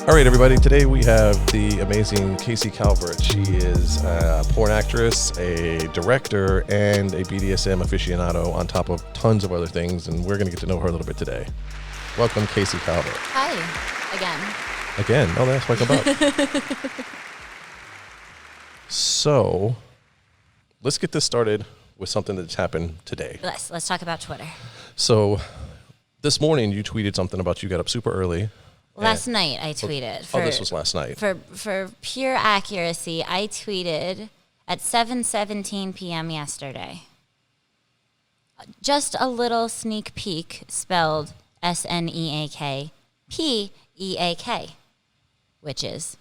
All right, everybody. Today we have the amazing Casey Calvert. She is a porn actress, a director, and a BDSM aficionado on top of tons of other things, and we're going to get to know her a little bit today. Welcome, Casey Calvert. Hi, again. Oh, that's welcome back. So, let's get this started with something that's happened today. Let's talk about Twitter. So, this morning you tweeted something about you got up super early. Last night I tweeted. This was last night. For pure accuracy, I tweeted at 7:17 p.m. yesterday. Just a little sneak peek, spelled SNEAK PEAK, which is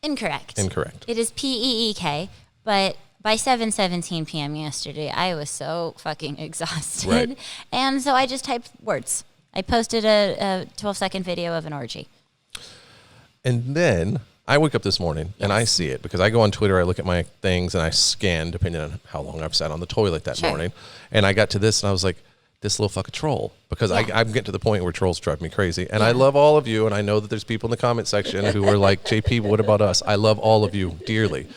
incorrect. Incorrect. It is PEEK, but by 7:17 p.m. yesterday, I was so fucking exhausted. Right. And so I just typed words. I posted a 12-second video of an orgy. And then I wake up this morning and I see it because I go on Twitter, I look at my things and I scan depending on how long I've sat on the toilet that morning. And I got to this and I was like, this little fucking troll. Because I'm getting to the point where trolls drive me crazy. And I love all of you. And I know that there's people in the comment section who are like, JP, what about us? I love all of you dearly.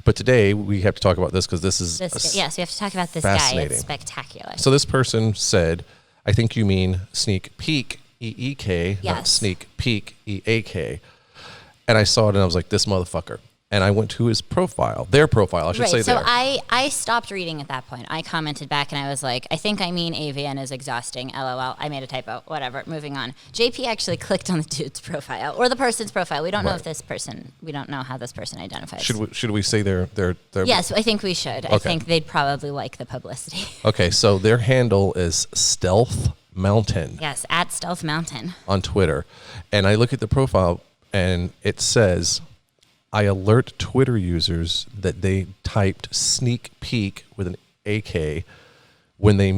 But today we have to talk about this because this is yes, we have to talk about this guy. It's spectacular. So this person said, I think you mean sneak peek, EEK, not sneak peek, EAK. And I saw it and I was like, this motherfucker. And I went to his profile, their profile, I should say. So I stopped reading at that point. I commented back and I was like, I think I mean AVN is exhausting, LOL. I made a typo, whatever, moving on. JP actually clicked on the dude's profile or the person's profile. We don't know if this person, we don't know how this person identifies. Should we say their Yes, I think we should. Okay. I think they'd probably like the publicity. Okay, so their handle is Stealth Mountain. Yes, at Stealth Mountain. On Twitter. And I look at the profile and it says, I alert Twitter users that they typed sneak peek with an AK when they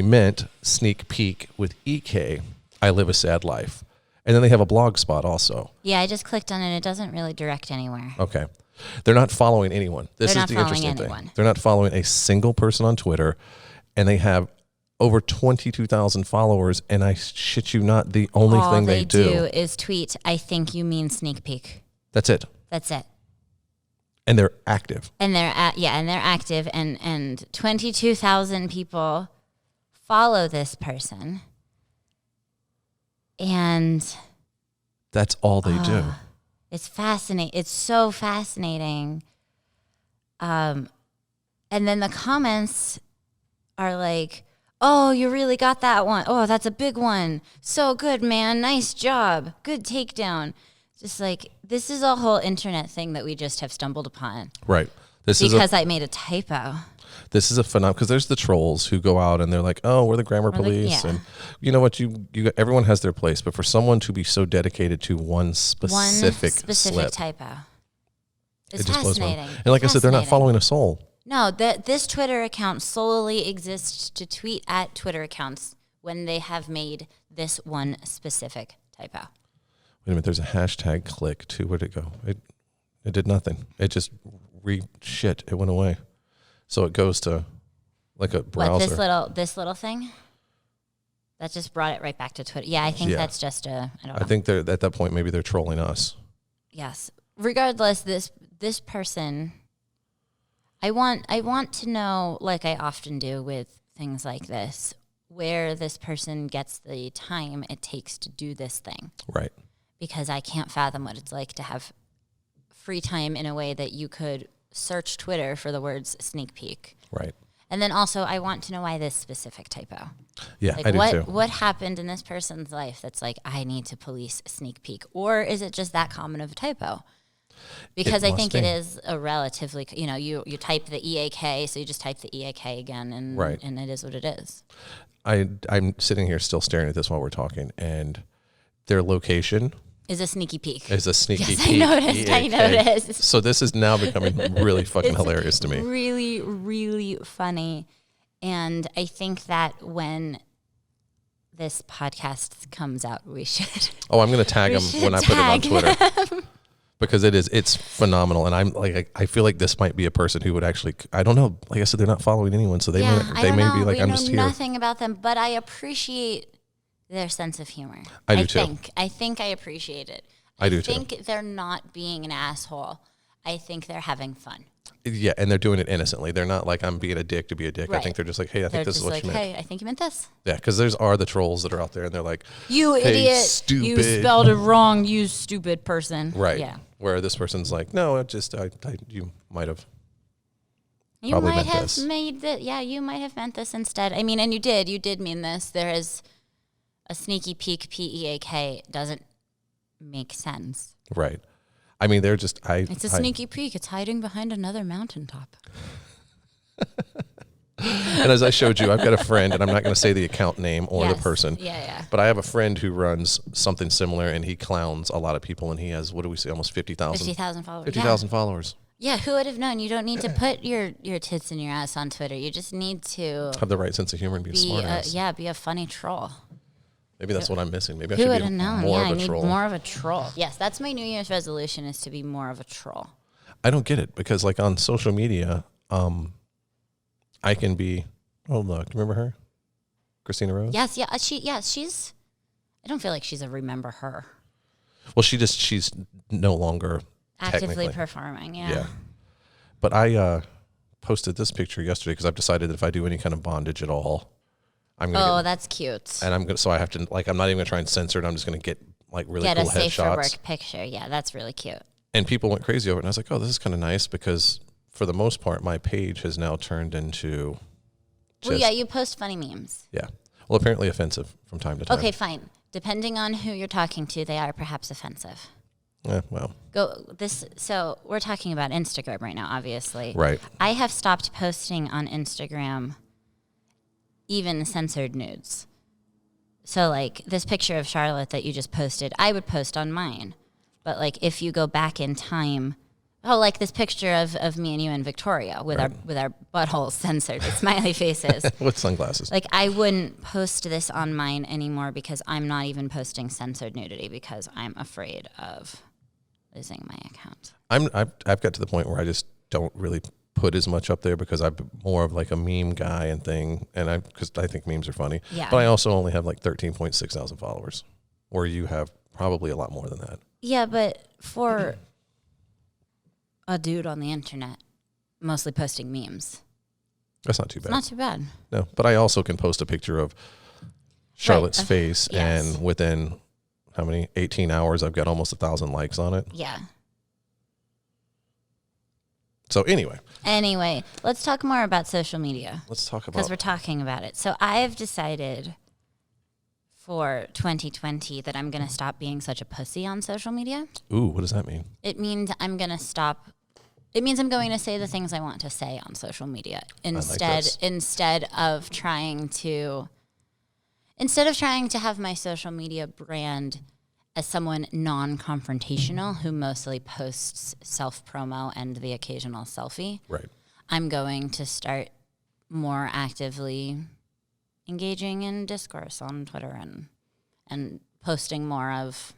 meant sneak peek with EK. I live a sad life. And then they have a blog spot also. Yeah, I just clicked on it. It doesn't really direct anywhere. Okay. They're not following anyone. This is the interesting thing. They're not following a single person on Twitter, and they have over 22,000 followers, and I shit you not, the only thing they do is tweet, I think you mean sneak peek. That's it. That's it. And they're active. And they're active, and 22,000 people follow this person. And that's all they do. It's fascinating. It's so fascinating. And then the comments are like, oh, you really got that one. Oh, that's a big one. So good, man. Nice job. Good takedown. Just like, this is a whole internet thing that we just have stumbled upon. Right. Because I made a typo. This is a phenomenon, because there's the trolls who go out and they're like, oh, we're the grammar police. And you know what, you everyone has their place. But for someone to be so dedicated to one specific slip, typo. It's it just fascinating. Blows my, and like I said, they're not following a soul. No, this Twitter account solely exists to tweet at Twitter accounts when they have made this one specific typo. Wait a minute, there's a hashtag click too. Where'd it go? It did nothing. It just it went away. So it goes to like a browser. What, this little thing? That just brought it right back to Twitter. Yeah, I think that's just I don't know. I think they're at that point maybe they're trolling us. Yes. Regardless, this person, I want to know, like I often do with things like this, where this person gets the time it takes to do this thing. Right. Because I can't fathom what it's like to have free time in a way that you could search Twitter for the words sneak peek. Right. And then also, I want to know why this specific typo. Yeah, like I do too. What happened in this person's life that's like, I need to police sneak peek? Or is it just that common of a typo? Because I think it is a relatively, you type the EAK, so you just type the EAK again, and it is what it is. I'm sitting here still staring at this while we're talking, and their location is a sneaky peek. Is a sneaky yes, peek. I noticed. So this is now becoming really fucking hilarious to me. Really, really funny. And I think that when this podcast comes out, we should. Oh, I'm going to tag him when I put it on Twitter. Because it's phenomenal. And I'm like, I feel like this might be a person who would actually, I don't know. Like I said, they're not following anyone. So they may be like, I'm just here. I know nothing about them, but I appreciate their sense of humor. I do too. I think I appreciate it. I do think they're not being an asshole. I think they're having fun. Yeah, and they're doing it innocently. They're not like, I'm being a dick to be a dick. Right. I think they're just like, hey, I think this is what you meant. Hey, I think you meant this. Yeah, because are the trolls that are out there, and they're like, you hey, idiot, stupid. you spelled it wrong, you stupid person. Right. Yeah. Where this person's like, no, it just, you might have. You might have made that. Yeah, you might have meant this instead. I mean, and you did mean this. There is a sneaky peek, PEAK doesn't make sense. Right. I mean, they're just, it's a sneaky peek. It's hiding behind another mountaintop. And as I showed you, I've got a friend, and I'm not going to say the account name or the person. Yeah. But I have a friend who runs something similar, and he clowns a lot of people, and he has, what do we say, almost 50,000? 50,000 followers. 50,000 followers. Yeah, who would have known? You don't need to put your tits in your ass on Twitter. You just need to have the right sense of humor and be a smart ass. Be a funny troll. Maybe that's what I'm missing. Maybe I Who should would be have known? more Yeah, of I a troll. need more of a troll. Yes, that's my New Year's resolution, is to be more of a troll. I don't get it, because like on social media, I can be, oh look, remember her? Christina Rose? Yes, she's, I don't feel like she's a remember her. Well, she's no longer actively performing, yeah. But I posted this picture yesterday because I've decided that if I do any kind of bondage at all, I'm gonna. That's cute. And so I have to, like, I'm not even gonna try and censor it. I'm just gonna get like really cool a safe for headshots. work picture. Yeah, that's really cute. And people went crazy over it, and I was like, oh, this is kind of nice, because for the most part, my page has now turned into. You post funny memes. Yeah. Well, apparently offensive from time to time. Okay, fine. Depending on who you're talking to, they are perhaps offensive. Yeah, well. So we're talking about Instagram right now, obviously. Right. I have stopped posting on Instagram even censored nudes. So like this picture of Charlotte that you just posted, I would post on mine. But like if you go back in time, like this picture of me and you and Victoria with our buttholes censored with smiley faces. With sunglasses. Like I wouldn't post this on mine anymore, because I'm not even posting censored nudity because I'm afraid of losing my account. I've got to the point where I just don't really put as much up there, because I'm more of like a meme guy and thing, and because I think memes are funny. Yeah. But I also only have like 13.6 thousand followers, where you have probably a lot more than that. Yeah, but for a dude on the internet, mostly posting memes, that's not too bad. Not too bad. No, but I also can post a picture of Charlotte's face, yes. and within how many 18 hours, I've got almost 1,000 likes on it. Yeah. So anyway, let's talk more about social media. Let's talk about, because we're talking about it. So I've decided for 2020 that I'm going to stop being such a pussy on social media. Ooh, what does that mean? It means I'm going to stop. It means I'm going to say the things I want to say on social media instead of trying to have my social media brand as someone non-confrontational who mostly posts self-promo and the occasional selfie. Right. I'm going to start more actively engaging in discourse on Twitter and posting more of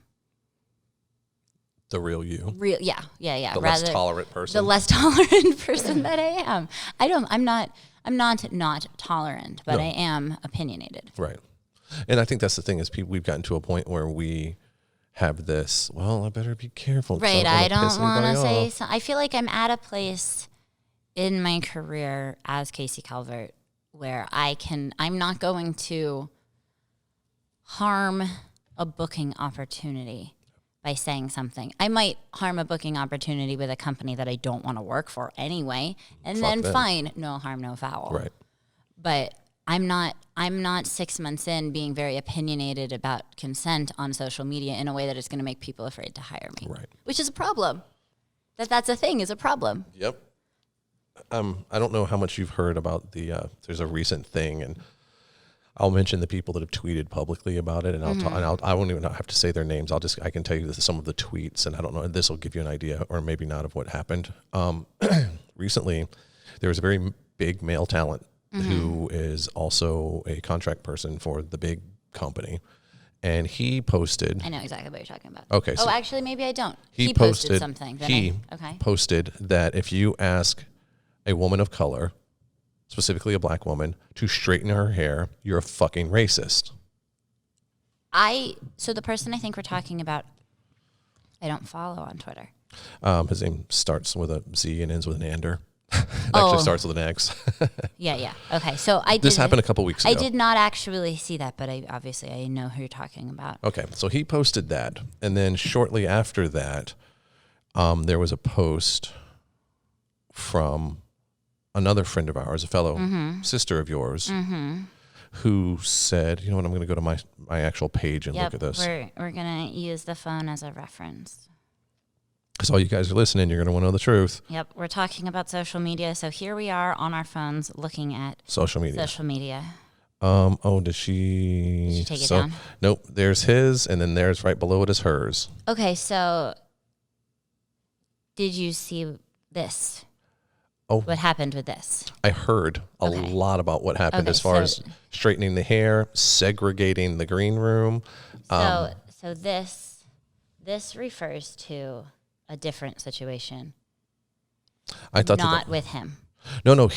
the real you. Yeah. The less tolerant person. The less tolerant person that I am. I'm not tolerant, but I am opinionated. Right. And I think that's the thing, is we've gotten to a point where we have this, well, I better be careful. Right. I don't want to say so. I feel like I'm at a place in my career as Casey Calvert where I'm not going to harm a booking opportunity by saying something. I might harm a booking opportunity with a company that I don't want to work for anyway, and then fine, no harm, no foul. Right. But I'm not 6 months in being very opinionated about consent on social media in a way that is going to make people afraid to hire me. Right. Which is a problem. That's a thing, is a problem. Yep. I don't know how much you've heard about there's a recent thing, and I'll mention the people that have tweeted publicly about it, and I won't even have to say their names. I can tell you some of the tweets, and I don't know, this will give you an idea, or maybe not, of what happened. Recently, there was a very big male talent who is also a contract person for the big company. And he posted... I know exactly what you're talking about. Okay. So actually, maybe I don't. He posted something. Posted that if you ask a woman of color, specifically a black woman, to straighten her hair, you're a fucking racist. So the person I think we're talking about I don't follow on Twitter. His name starts with a Z and ends with an ander. It actually starts with an X. Yeah. Okay, so This happened a couple weeks ago. I did not actually see that, but I know who you're talking about. Okay, so he posted that, and then shortly after that, there was a post from another friend of ours, a fellow sister of yours, who said, "You know what? I'm going to go to my actual page and look at this." We're gonna use the phone as a reference. Because all you guys are listening, you're going to want to know the truth. Yep, we're talking about social media. So here we are on our phones looking at Social media. Did she take it down? Nope. There's his, and then there's right below it is hers. Okay, so did you see this? Oh. What happened with this? I heard a lot about what happened as far as straightening the hair, segregating the green room. So this refers to a different situation. I thought not with him. No,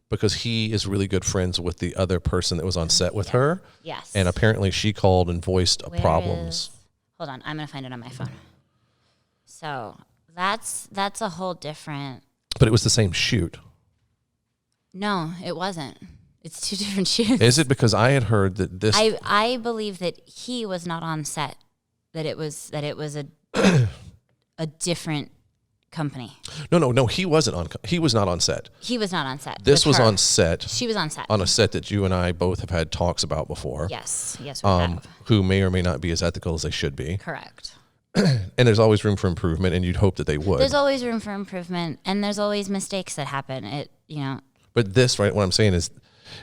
because he is really good friends with the other person that was on set with her. Yes. And apparently she called and voiced problems. Hold on, I'm going to find it on my phone. So that's a whole different. But it was the same shoot. No, it wasn't. It's two different shoots. Is it? Because I had heard that this. I believe that he was not on set. That it was a different company. No. He was not on set. He was not on set. This was on set. She was on set. On a set that you and I both have had talks about before. Yes, we have. Who may or may not be as ethical as they should be. Correct. And there's always room for improvement, and you'd hope that they would. There's always room for improvement, and there's always mistakes that happen. But this, right, what I'm saying is,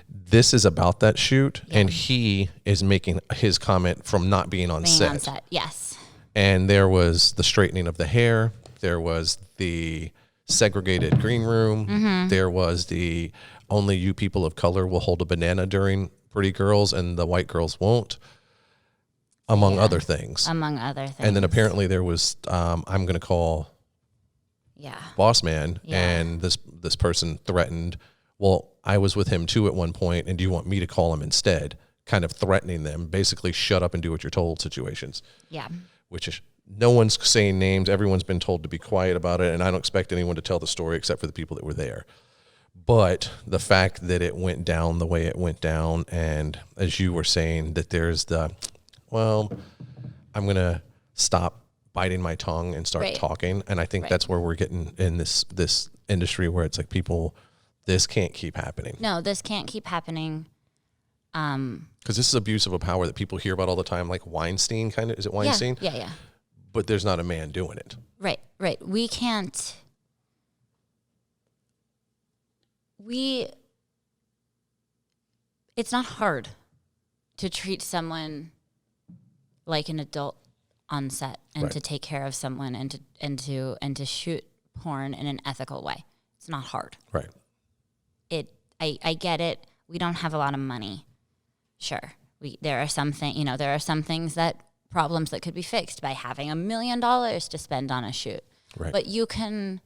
this is about that shoot, and he is making his comment from not being on set. Yes. And there was the straightening of the hair. There was the segregated green room. There was the only you people of color will hold a banana during Pretty Girls, and the white girls won't. Among other things. And then apparently there was, I'm going to call Boss Man, and this person threatened, well, I was with him too at one point, and do you want me to call him instead? Kind of threatening them, basically shut up and do what you're told situations. Yeah. Which is, no one's saying names. Everyone's been told to be quiet about it, and I don't expect anyone to tell the story except for the people that were there. But the fact that it went down the way it went down, and as you were saying, that there's I'm going to stop biting my tongue and start talking. And I think that's where we're getting in this industry where it's like people, this can't keep happening. No, this can't keep happening. Because this is abuse of a power that people hear about all the time, like Weinstein kind of. Is it Weinstein? Yeah. But there's not a man doing it. Right. We can't. It's not hard to treat someone like an adult on set and to take care of someone and to shoot porn in an ethical way. It's not hard. Right. I get it. We don't have a lot of money. Sure. There are some things problems that could be fixed by having $1 million to spend on a shoot. Right. But you can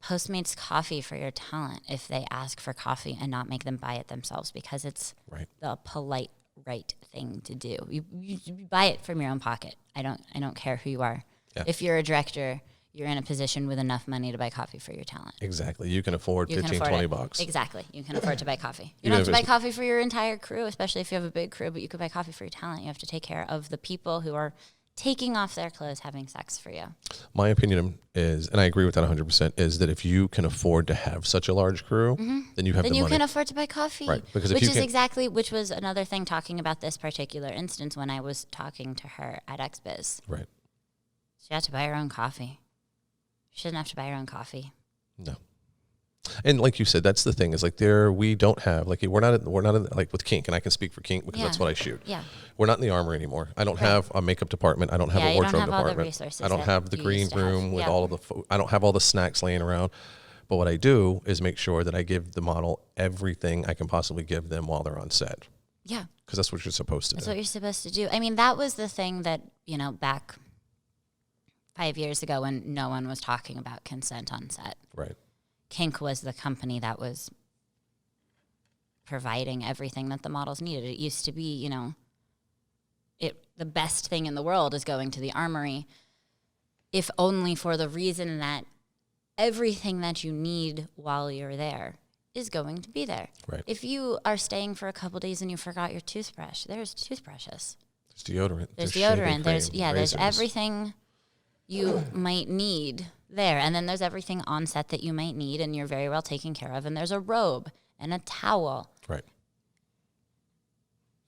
Postmates coffee for your talent if they ask for coffee and not make them buy it themselves, because it's the polite right thing to do. You buy it from your own pocket. I don't care who you are. Yeah. If you're a director, you're in a position with enough money to buy coffee for your talent. Exactly. You can afford $15-$20. Exactly. You can afford to buy coffee. You don't have to buy coffee for your entire crew, especially if you have a big crew, but you could buy coffee for your talent. You have to take care of the people who are taking off their clothes, having sex for you. My opinion is, and I agree with that 100%, is that if you can afford to have such a large crew, then you have the money. Then you can afford to buy coffee. Right. Because which was another thing talking about this particular instance when I was talking to her at XBiz. Right. She had to buy her own coffee. She doesn't have to buy her own coffee. No. And like you said, that's the thing is like we don't have, like we're not like with Kink, and I can speak for Kink because that's what I shoot. Yeah. We're not in the Armory anymore. I don't have a makeup department. I don't have a wardrobe department. I don't have the green room with all of the, I don't have all the snacks laying around. But what I do is make sure that I give the model everything I can possibly give them while they're on set. Yeah. Because that's what you're supposed to do. That's what you're supposed to do. I mean, that was the thing that, back 5 years ago when no one was talking about consent on set. Right. Kink was the company that was providing everything that the models needed. It used to be, the best thing in the world is going to the Armory if only for the reason that everything that you need while you're there is going to be there. Right. If you are staying for a couple days and you forgot your toothbrush, there's toothbrushes. There's deodorant. There's shaving deodorant. cream, There's razors. everything you might need there. And then there's everything on set that you might need and you're very well taken care of. And there's a robe and a towel. Right.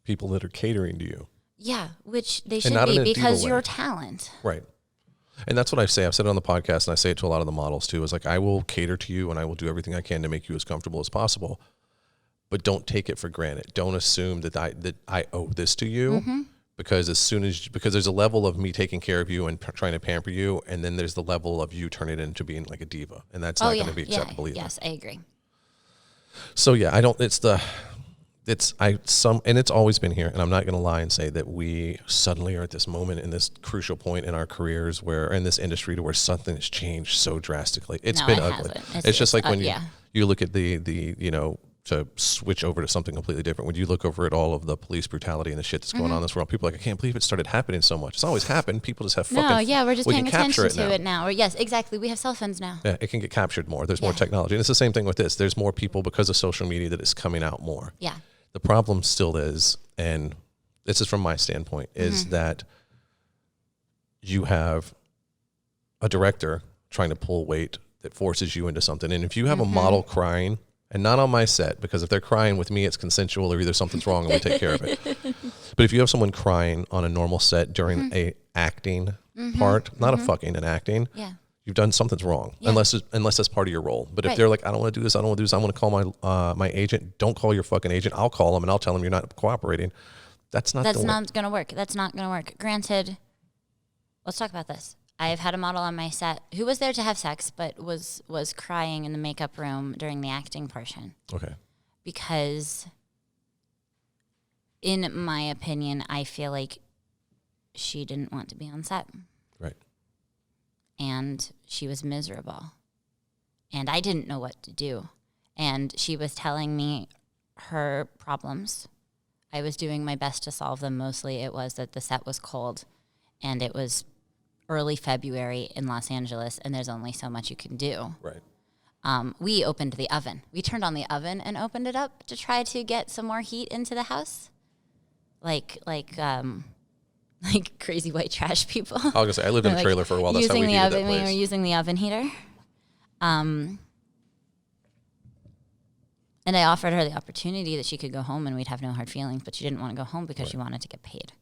People that are catering to you. Yeah, which they should not in be a diva because way. you're talent. Right. And that's what I say. I've said it on the podcast, and I say it to a lot of the models too. Is like, I will cater to you, and I will do everything I can to make you as comfortable as possible. But don't take it for granted. Don't assume that I owe this to you, because because there's a level of me taking care of you and trying to pamper you, and then there's the level of you turning it into being like a diva, and that's not going to be acceptable either. Yes, I agree. So yeah, I don't. And it's always been here, and I'm not going to lie and say that we suddenly are at this moment in this crucial point in our careers where in this industry to where something has changed so drastically. It's been ugly. It's just like when you look at the to switch over to something completely different. When you look over at all of the police brutality and the shit that's going on in this world, people are like, I can't believe it started happening so much. It's always happened. People just have fucking... we're just paying attention to now. it now. Or yes, exactly. We have cell phones now. Yeah, it can get captured more. There's more technology. And it's the same thing with this. There's more people because of social media that is coming out more. Yeah. The problem still is, and this is from my standpoint, is that you have a director trying to pull weight that forces you into something. And if you have a model crying, and not on my set, because if they're crying with me, it's consensual or either something's wrong and we take care of it. But if you have someone crying on a normal set during a acting part, not a fucking, an acting, you've done something's wrong, unless that's part of your role. But if they're like, I don't want to do this, I don't want to do this, I'm going to call my agent. Don't call your fucking agent. I'll call him and I'll tell him you're not cooperating. That's not going to work. That's not going to work. Granted, let's talk about this. I've had a model on my set who was there to have sex, but was crying in the makeup room during the acting portion. Okay. Because, in my opinion, I feel like she didn't want to be on set. Right. And she was miserable. And I didn't know what to do. And she was telling me her problems. I was doing my best to solve them. Mostly it was that the set was cold and it was early February in Los Angeles and there's only so much you can do. Right. We opened the oven. We turned on the oven and opened it up to try to get some more heat into the house. Like crazy white trash people. I was going to say, I lived in a trailer for a while. That's how we heated that place. We were using the oven heater. And I offered her the opportunity that she could go home and we'd have no hard feelings, but she didn't want to go home because she wanted to get paid.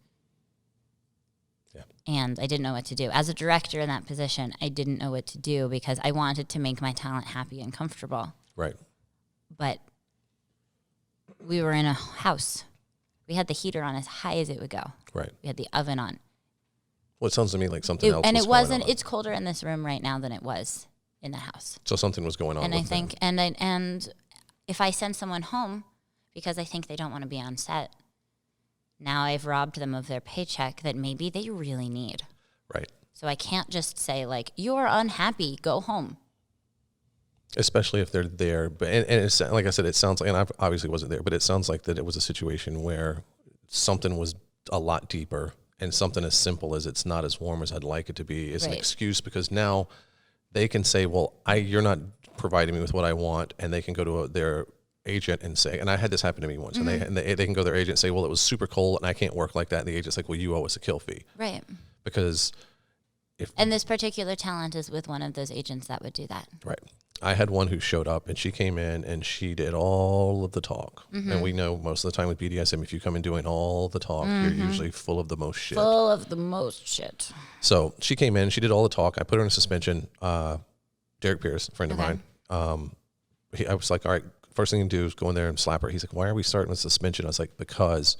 Yeah. And I didn't know what to do. As a director in that position, I didn't know what to do because I wanted to make my talent happy and comfortable. Right. But we were in a house. We had the heater on as high as it would go. Right. We had the oven on. Well, it sounds to me like something else and was it wasn't. going on. It's colder in this room right now than it was in the house. So something was going on. And with I think, them. and if I send someone home because I think they don't want to be on set, now I've robbed them of their paycheck that maybe they really need. Right. So I can't just say like, you're unhappy, go home. Especially if they're there. But and it's, like I said, it sounds like, and I obviously wasn't there, but it sounds like that it was a situation where something was a lot deeper, and something as simple as it's not as warm as I'd like it to be is an excuse, because now they can say, well, you're not providing me with what I want, and they can go to their agent and say, and I had this happen to me once, and they can go to their agent and say, well, it was super cold and I can't work like that, and the agent's like, well, you owe us a kill fee. Right. Because and this particular talent is with one of those agents that would do that. Right. I had one who showed up, and she came in and she did all of the talk. And we know most of the time with BDSM, if you come in doing all the talk, you're usually full of the most shit. Full of the most shit. So she came in, she did all the talk. I put her in a suspension. Derek Pierce, a friend of mine, I was like, all right, first thing you can do is go in there and slap her. He's like, why are we starting with suspension? I was like, because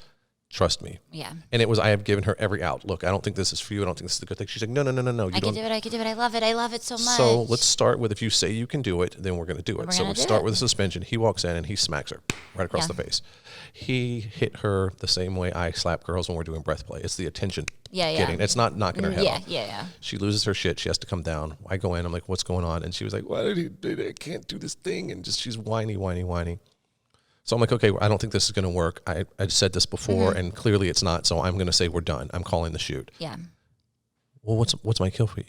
trust me. Yeah. And I have given her every out. Look, I don't think this is for you. I don't think this is the good thing. She's like, no. I can do it. I love it. I love it so much. So let's start with, if you say you can do it, then we're going to do it. So let's start with a suspension. He walks in and he smacks her right across the face. He hit her the same way I slap girls when we're doing breath play. It's the attention getting. It's not knocking her head off. Yeah. She loses her shit. She has to come down. I go in. I'm like, what's going on? And she was like, why I can't do this thing. And she's whiny. So I'm like, okay, I don't think this is going to work. I said this before, and clearly it's not. So I'm going to say we're done. I'm calling the shoot. Yeah. Well, what's my kill fee?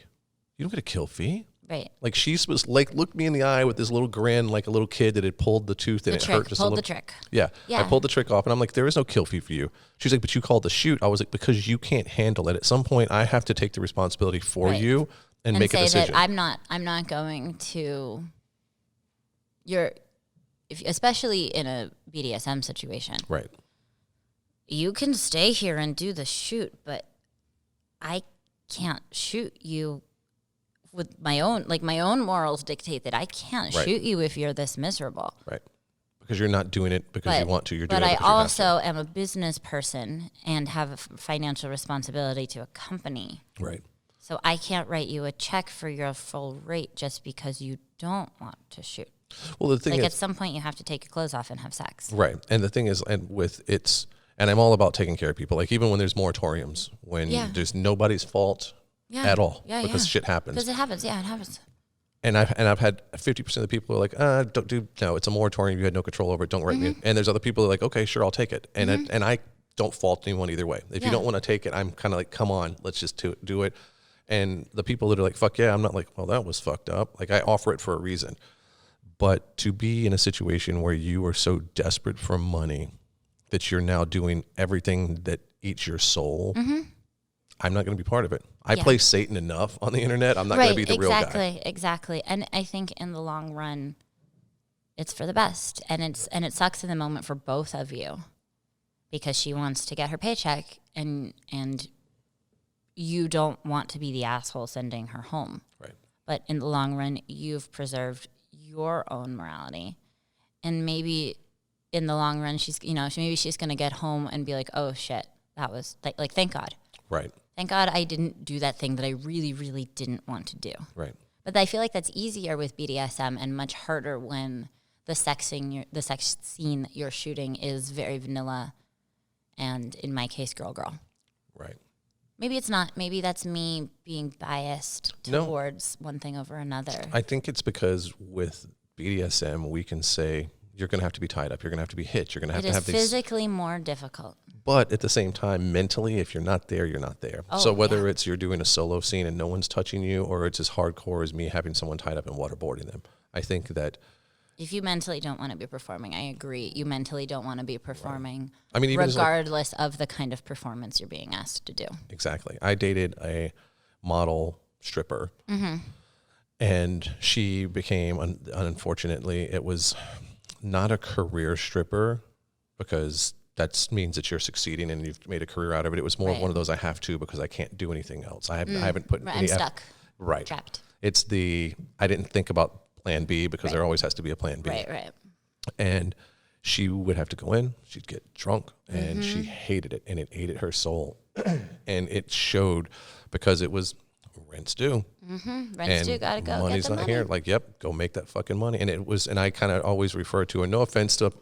You don't get a kill fee. Right. Like she's supposed like looked me in the eye with this little grin, like a little kid that had pulled the tooth and it hurt just a little. Pulled the trick. Yeah. Yeah. I pulled the trick off and I'm like, there is no kill fee for you. She's like, but you called the shoot. I was like, because you can't handle it. At some point I have to take the responsibility for you and make a decision. That I'm not going to especially in a BDSM situation. Right. You can stay here and do the shoot, but I can't shoot you with my own morals dictate that I can't shoot you if you're this miserable. Right. Because you're not doing it because you want to. You're doing it because But I also am a business person and have a financial responsibility to a company. Right. So I can't write you a check for your full rate just because you don't want to shoot. Well, the thing is, at some point you have to take your clothes off and have sex. Right. And the thing is, and I'm all about taking care of people. Like even when there's moratoriums, when there's nobody's fault at all, because shit happens. Because it happens. Yeah, it happens. And I've had 50% of the people who are like, no, it's a moratorium. You had no control over it. Don't write me. And there's other people who are like, okay, sure, I'll take it. And and I don't fault anyone either way. If you don't want to take it, I'm kind of like, come on, let's just do it. And the people that are like, fuck yeah, I'm not like, well, that was fucked up. Like I offer it for a reason. But to be in a situation where you are so desperate for money that you're now doing everything that eats your soul, I'm not going to be part of it. I play Satan enough on the internet. I'm not going to be the real guy. Exactly. And I think in the long run, it's for the best. And it sucks in the moment for both of you because she wants to get her paycheck and you don't want to be the asshole sending her home. Right. But in the long run, you've preserved your own morality. And maybe in the long run, maybe she's going to get home and be like, oh shit, that was like, thank God. Right. Thank God I didn't do that thing that I really, really didn't want to do. Right. But I feel like that's easier with BDSM and much harder when the sex scene that you're shooting is very vanilla and, in my case, girl. Right. Maybe it's not. Maybe that's me being biased towards one thing over another. I think it's because with BDSM, we can say, you're going to have to be tied up. You're going to have to be hitched. You're going to have these. It is physically more difficult. But at the same time, mentally, if you're not there, you're not there. So whether it's you're doing a solo scene and no one's touching you, or it's as hardcore as me having someone tied up and waterboarding them, I think that if you mentally don't want to be performing, I agree. You mentally don't want to be performing, I mean, even regardless of the kind of performance you're being asked to do. Exactly. I dated a model stripper, and she became, unfortunately, it was not a career stripper because that means that you're succeeding and you've made a career out of it. It was more of one of those I have to because I can't do anything else. I haven't put any. I'm stuck. Right. Trapped. It's I didn't think about plan B because there always has to be a plan B. Right. And she would have to go in, she'd get drunk, and she hated it, and it ate at her soul. And it showed because it was rent's due. Rent's due, gotta go. Money's get the not money. here. Like, yep, go make that fucking money. And I kind of always refer to, and no offense to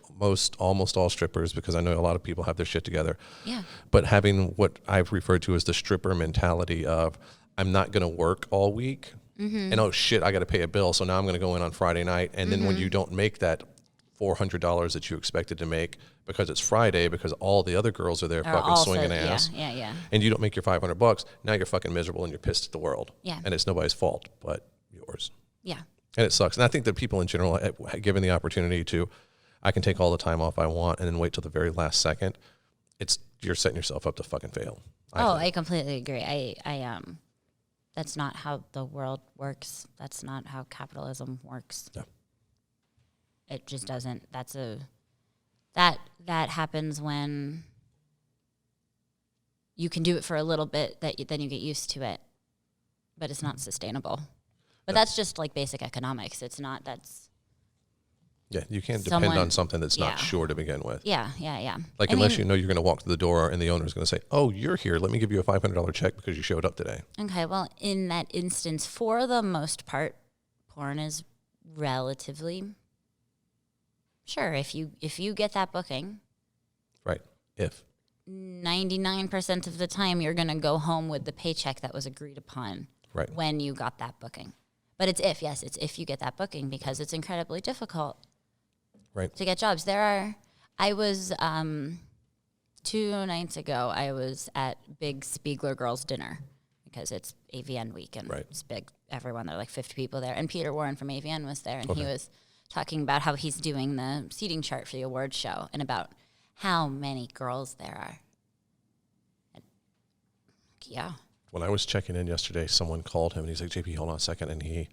almost all strippers, because I know a lot of people have their shit together. Yeah. But having what I've referred to as the stripper mentality of, I'm not going to work all week. And oh shit, I got to pay a bill. So now I'm going to go in on Friday night. And then when you don't make that $400 that you expected to make because it's Friday, because all the other girls are there fucking swinging ass. Yeah. And you don't make your $500, now you're fucking miserable and you're pissed at the world. Yeah. And it's nobody's fault but yours. Yeah. And it sucks. And I think that people in general, given the opportunity to, I can take all the time off I want and then wait till the very last second, you're setting yourself up to fucking fail. I completely agree. I that's not how the world works. That's not how capitalism works. No. It just doesn't. That happens when you can do it for a little bit, then you get used to it, but it's not sustainable. But that's just like basic economics. It's not. Yeah, you can't depend on something that's not sure to begin with. Yeah. Like, unless you know you're going to walk through the door and the owner's going to say, oh, you're here, let me give you a $500 check because you showed up today. Okay, well, in that instance, for the most part, porn is relatively sure. If you get that booking. Right, if. 99% of the time, you're going to go home with the paycheck that was agreed upon when you got that booking. But it's if you get that booking, because it's incredibly difficult to get jobs. I was, 2 nights ago, I was at Big Spiegler Girls Dinner because it's AVN week and it's big. everyone. There were like 50 people there. And Peter Warren from AVN was there, and he was talking about how he's doing the seating chart for the awards show and about how many girls there are. And, yeah. When I was checking in yesterday, someone called him, and he's like, JP, hold on a second, and he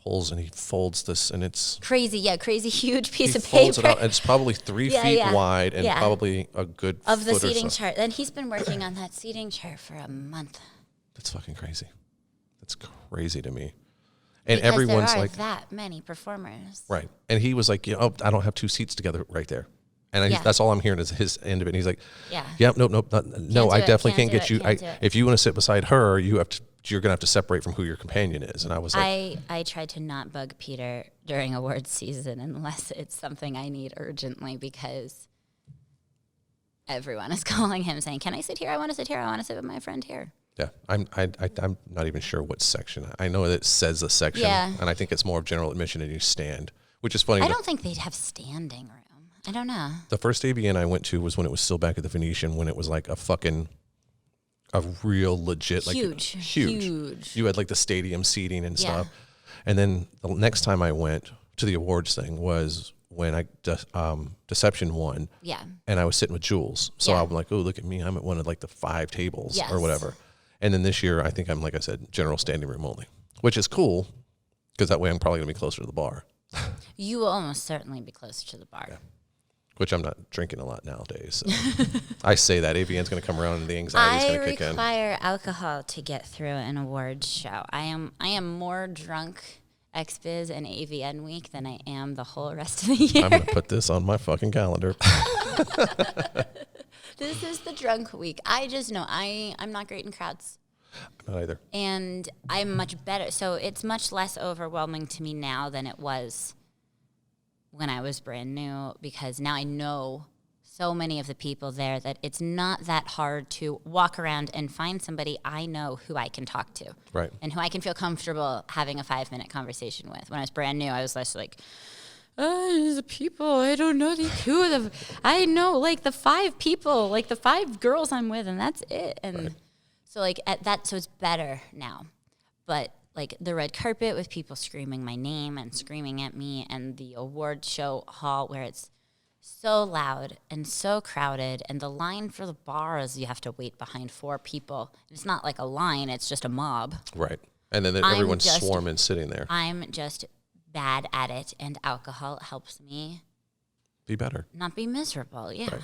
pulls and he folds this, and it's crazy, huge piece of folds paper. It out, and it's probably 3 feet wide and probably a good of the foot seating or so. chart. And he's been working on that seating chart for a month. That's fucking crazy. That's crazy to me. And because everyone's there are like that many performers, right. And he was like, I don't have 2 seats together right there. And that's all I'm hearing is his end of it. And he's like, nope, no, I definitely can't get you. If you want to sit beside her, you're going to have to separate from who your companion is. And I was like, I try to not bug Peter during awards season unless it's something I need urgently, because everyone is calling him saying, can I sit here? I want to sit here. I want to sit with my friend here. Yeah, I'm not even sure what section. I know that it says the section, and I think it's more of general admission, and you stand, which is funny. I don't think they'd have standing room. I don't know. The first AVN I went to was when it was still back at the Venetian, when it was like a real legit, like huge. You had like the stadium seating and stuff. And then the next time I went to the awards thing was when Deception won. Yeah. And I was sitting with Jules. So I'm like, oh, look at me. I'm at one of like the 5 tables or whatever. And then this year, I think I'm, like I said, general standing room only, which is cool because that way I'm probably going to be closer to the bar. You will almost certainly be closer to the bar. Yeah. Which I'm not drinking a lot nowadays. So. I say that AVN's going to come around and the anxiety's going to kick in. I require alcohol to get through an awards show. I am more drunk XBiz and AVN week than I am the whole rest of the year. I'm going to put this on my fucking calendar. This is the drunk week. I just know I'm not great in crowds. I'm not either. And I'm much better. So it's much less overwhelming to me now than it was when I was brand new, because now I know so many of the people there that it's not that hard to walk around and find somebody I know who I can talk to. Right. And who I can feel comfortable having a 5-minute conversation with. When I was brand new, I was less like, the people, I don't know I know like the 5 people, like the 5 girls I'm with, and that's it. And so like so it's better now. But like the red carpet with people screaming my name and screaming at me, and the award show hall where it's so loud and so crowded, and the line for the bars, you have to wait behind 4 people. It's not like a line, it's just a mob. Right. And then everyone's swarming sitting there. I'm just bad at it, and alcohol helps me be better, not be miserable. Yeah. Right.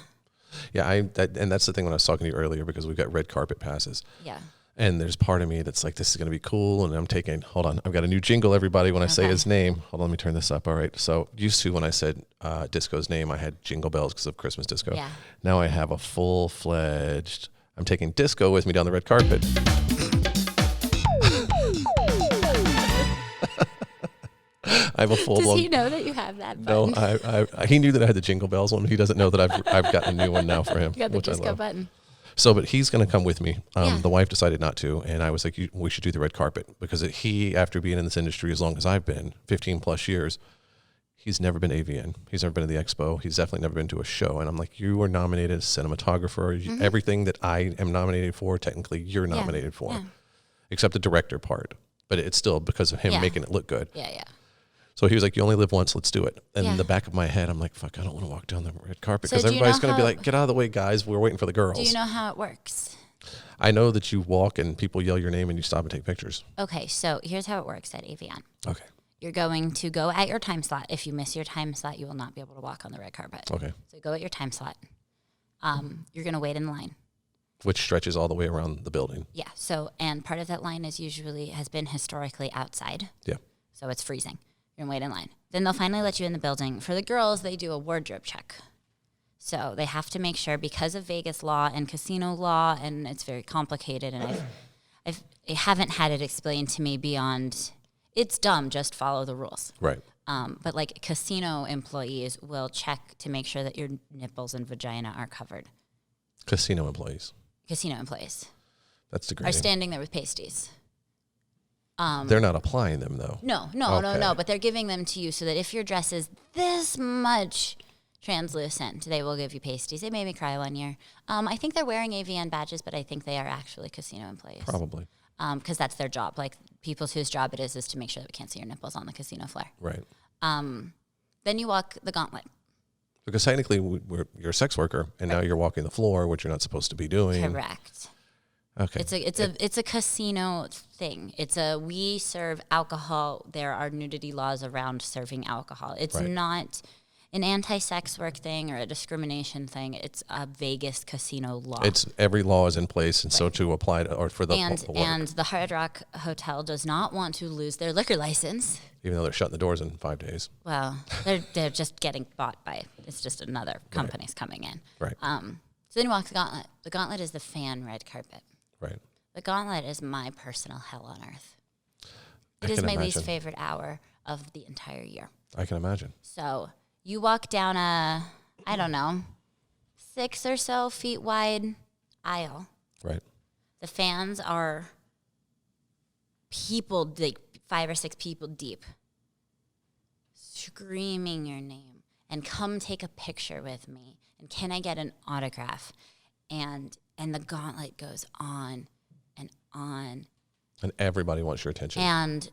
Yeah, and that's the thing when I was talking to you earlier, because we've got red carpet passes. Yeah. And there's part of me that's like, this is going to be cool. And I'm taking, hold on, I've got a new jingle, everybody, when I say his name. Hold on, let me turn this up. All right. So used to, when I said Disco's name, I had jingle bells because of Christmas Disco. Yeah. Now I have a full-fledged, I'm taking Disco with me down the red carpet. I have a full blown. Does he know that you have that button? No, he knew that I had the jingle bells one. He doesn't know that I've got a new one now for him. You got the Disco button. So, but he's going to come with me. The wife decided not to, and I was like, we should do the red carpet, because after being in this industry as long as I've been, 15 plus years, he's never been AVN. He's never been to the expo. He's definitely never been to a show. And I'm like, you were nominated as cinematographer. Mm-hmm. Everything that I am nominated for, technically, you're nominated for, except the director part. But it's still because of him making it look good. Yeah, yeah. So he was like, you only live once, let's do it. And in the back of my head, I'm like, fuck, I don't want to walk down the red carpet, because everybody's going to be like, get out of the way, guys. We're waiting for the girls. Do you know how it works? I know that you walk and people yell your name and you stop and take pictures. Okay, so here's how it works at AVN. Okay. You're going to go at your time slot. If you miss your time slot, you will not be able to walk on the red carpet. Okay. So go at your time slot. You're going to wait in line. Which stretches all the way around the building. Yeah, so, and part of that line has been historically outside. Yeah. So it's freezing. You're going to wait in line. Then they'll finally let you in the building. For the girls, they do a wardrobe check. So they have to make sure, because of Vegas law and casino law, and it's very complicated, and I haven't had it explained to me beyond, it's dumb, just follow the rules. Right. But like casino employees will check to make sure that your nipples and vagina are covered. Casino employees. That's degrading. Are standing there with pasties. They're not applying them, though. No, but they're giving them to you so that if your dress is this much translucent, they will give you pasties. They made me cry one year. I think they're wearing AVN badges, but I think they are actually casino employees. Probably. because that's their job. Like people whose job it is to make sure that we can't see your nipples on the casino floor. Right. Then you walk the gauntlet. Because technically you're a sex worker, and now you're walking the floor, which you're not supposed to be doing. Correct. Okay. It's a casino thing. We serve alcohol. There are nudity laws around serving alcohol. It's not an anti-sex work thing or a discrimination thing. It's a Vegas casino law. It's every law is in place, and so to apply to or for the and the Hard Rock Hotel does not want to lose their liquor license, even though they're shutting the doors in 5 days. Well, they're just getting bought by. It's just another company's coming in. Right. So then you walk the gauntlet. The gauntlet is the fan red carpet. Right. The gauntlet is my personal hell on earth. It I is can my imagine. least favorite hour of the entire year. I can imagine. So you walk down a, 6 or so feet wide aisle. Right. The fans are people, like 5 or 6 people deep, screaming your name and come take a picture with me. And can I get an autograph? And the gauntlet goes on and on. And everybody wants your attention. And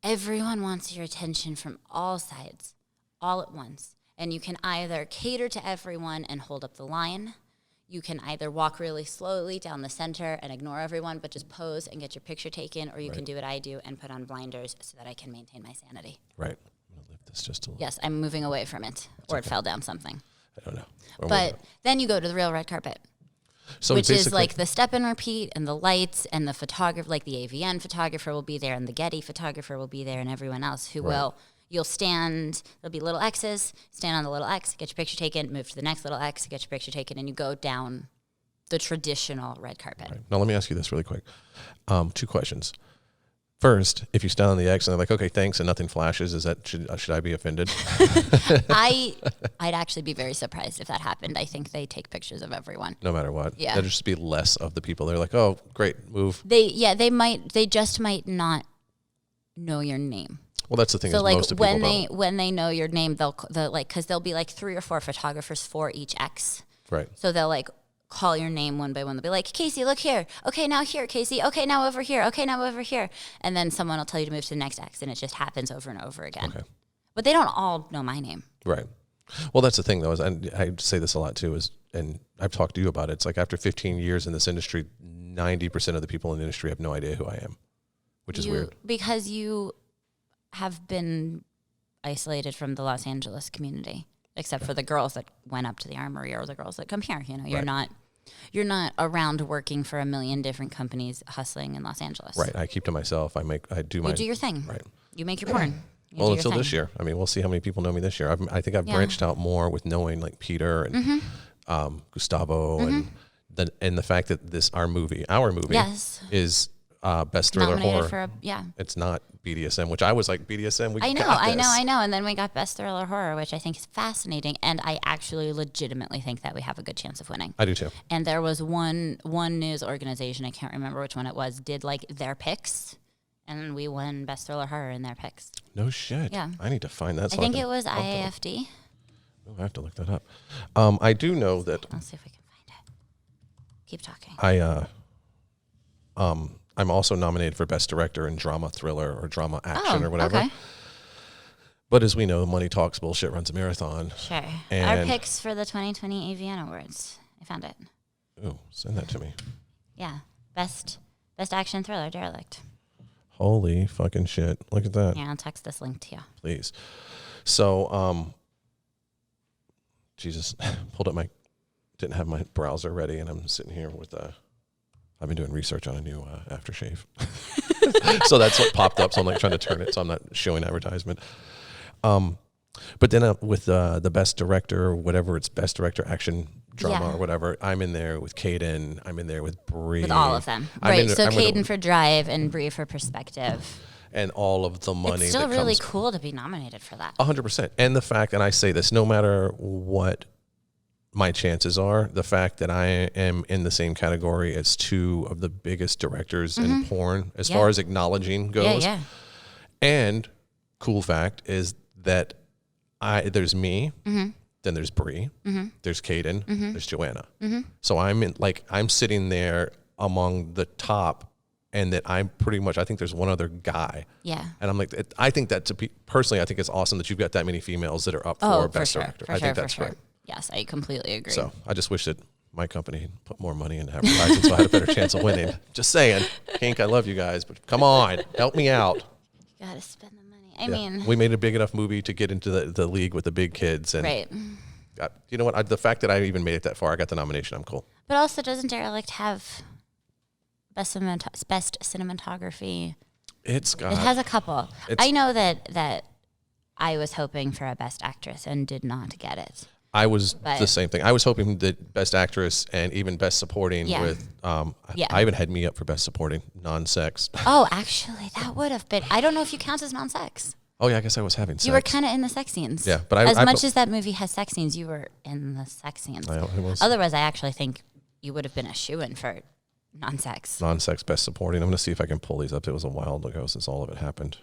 everyone wants your attention from all sides, all at once. And you can either cater to everyone and hold up the line. You can either walk really slowly down the center and ignore everyone, but just pose and get your picture taken, or you can do what I do and put on blinders so that I can maintain my sanity. Right. I'm going to lift this just a little. Yes, I'm moving away from it, or it fell down something. I don't know. But then you go to the real red carpet. So which is like the step and repeat and the lights and the photographer, like the AVN photographer will be there and the Getty photographer will be there and everyone else who you'll stand, there'll be little X's, stand on the little X, get your picture taken, move to the next little X, get your picture taken, and you go down the traditional red carpet. Right. Now let me ask you this really quick. 2 questions. First, if you stand on the X and they're like, okay, thanks, and nothing flashes, should I be offended? I'd actually be very surprised if that happened. I think they take pictures of everyone. No matter what. Yeah. There'd just be less of the people. They're like, oh, great, move. They just might not know your name. Well, that's the thing. So is like most of people don't. when they know your name, they'll like, because there'll be like 3 or 4 photographers for each X. Right. So they'll like call your name one by one. They'll be like, Casey, look here. Okay, now here, Casey. Okay, now over here. Okay, now over here. And then someone will tell you to move to the next X, and it just happens over and over again. Okay. But they don't all know my name. Right. Well, that's the thing, though, and I say this a lot, too, and I've talked to you about it. It's like after 15 years in this industry, 90% of the people in the industry have no idea who I am, which is weird. Because you have been isolated from the Los Angeles community, except for the girls that went up to the Armory or the girls that come here. You know, you're not around working for a million different companies hustling in Los Angeles. Right. I keep to myself. You do your thing. Right. You make your porn. Well, until this year. I mean, we'll see how many people know me this year. I think I've branched out more with knowing like Peter and Gustavo and the fact that our movie is best thriller nominated horror. It's not BDSM, which I was like, BDSM. I know. And then we got best thriller horror, which I think is fascinating. And I actually legitimately think that we have a good chance of winning. I do too. And there was one news organization, I can't remember which one it was, did like their picks. And we won best thriller horror in their picks. No shit. Yeah. I need to find that. I think it was IAFD. Oh, I have to look that up. I do know that. Let's see if we can find it. Keep talking. I'm also nominated for best director in drama, thriller, or drama action or whatever. Okay. But as we know, money talks, bullshit runs a marathon. Sure. Our picks for the 2020 AVN Awards. I found it. Oh, send that to me. Yeah. Best action thriller, Derelict. Holy fucking shit. Look at that. Yeah, I'll text this link to you. Please. So, Jesus, didn't have my browser ready, and I'm sitting here with I've been doing research on a new aftershave. So that's what popped up. So I'm like trying to turn it so I'm not showing advertisement. But then with the best director or whatever, it's best director action drama or whatever, I'm in there with Caden. I'm in there with Bree. With all of them. Right. So Caden for Drive and Bree for Perspective. And all of the money. It's still really cool to be nominated for that. 100%. And the fact, and I say this, no matter what my chances are, the fact that I am in the same category as 2 of the biggest directors in porn, as far as acknowledging goes. Yeah. And cool fact is that there's me, then there's Bree, there's Caden, there's Joanna. So I'm sitting there among the top and that I think there's one other guy. Yeah. And I'm like, I think that personally, I think it's awesome that you've got that many females that are up for Best Director. I think that's great. Yes, I completely agree. So I just wish that my company put more money into advertising so I had a better chance of winning. Just saying. Kink, I love you guys, but come on, help me out. You got to spend the money. I mean. We made a big enough movie to get into the league with the big kids. And right. You know what? The fact that I even made it that far, I got the nomination. I'm cool. But also, doesn't Derelict have best cinematography? It has a couple. I know that I was hoping for a Best Actress and did not get it. I was the same thing. I was hoping that Best Actress and even Best Supporting with, I even had me up for Best Supporting, non-sex. Oh, actually, that would have been, I don't know if you count as non-sex. Oh, yeah, I guess I was having sex. You were kind of in the sex scenes. Yeah, but as much as that movie has sex scenes, you were in the sex scenes. I was. Otherwise, I actually think you would have been a shoo-in for non-sex. Non-sex Best Supporting. I'm going to see if I can pull these up. It was a while ago since all of it happened.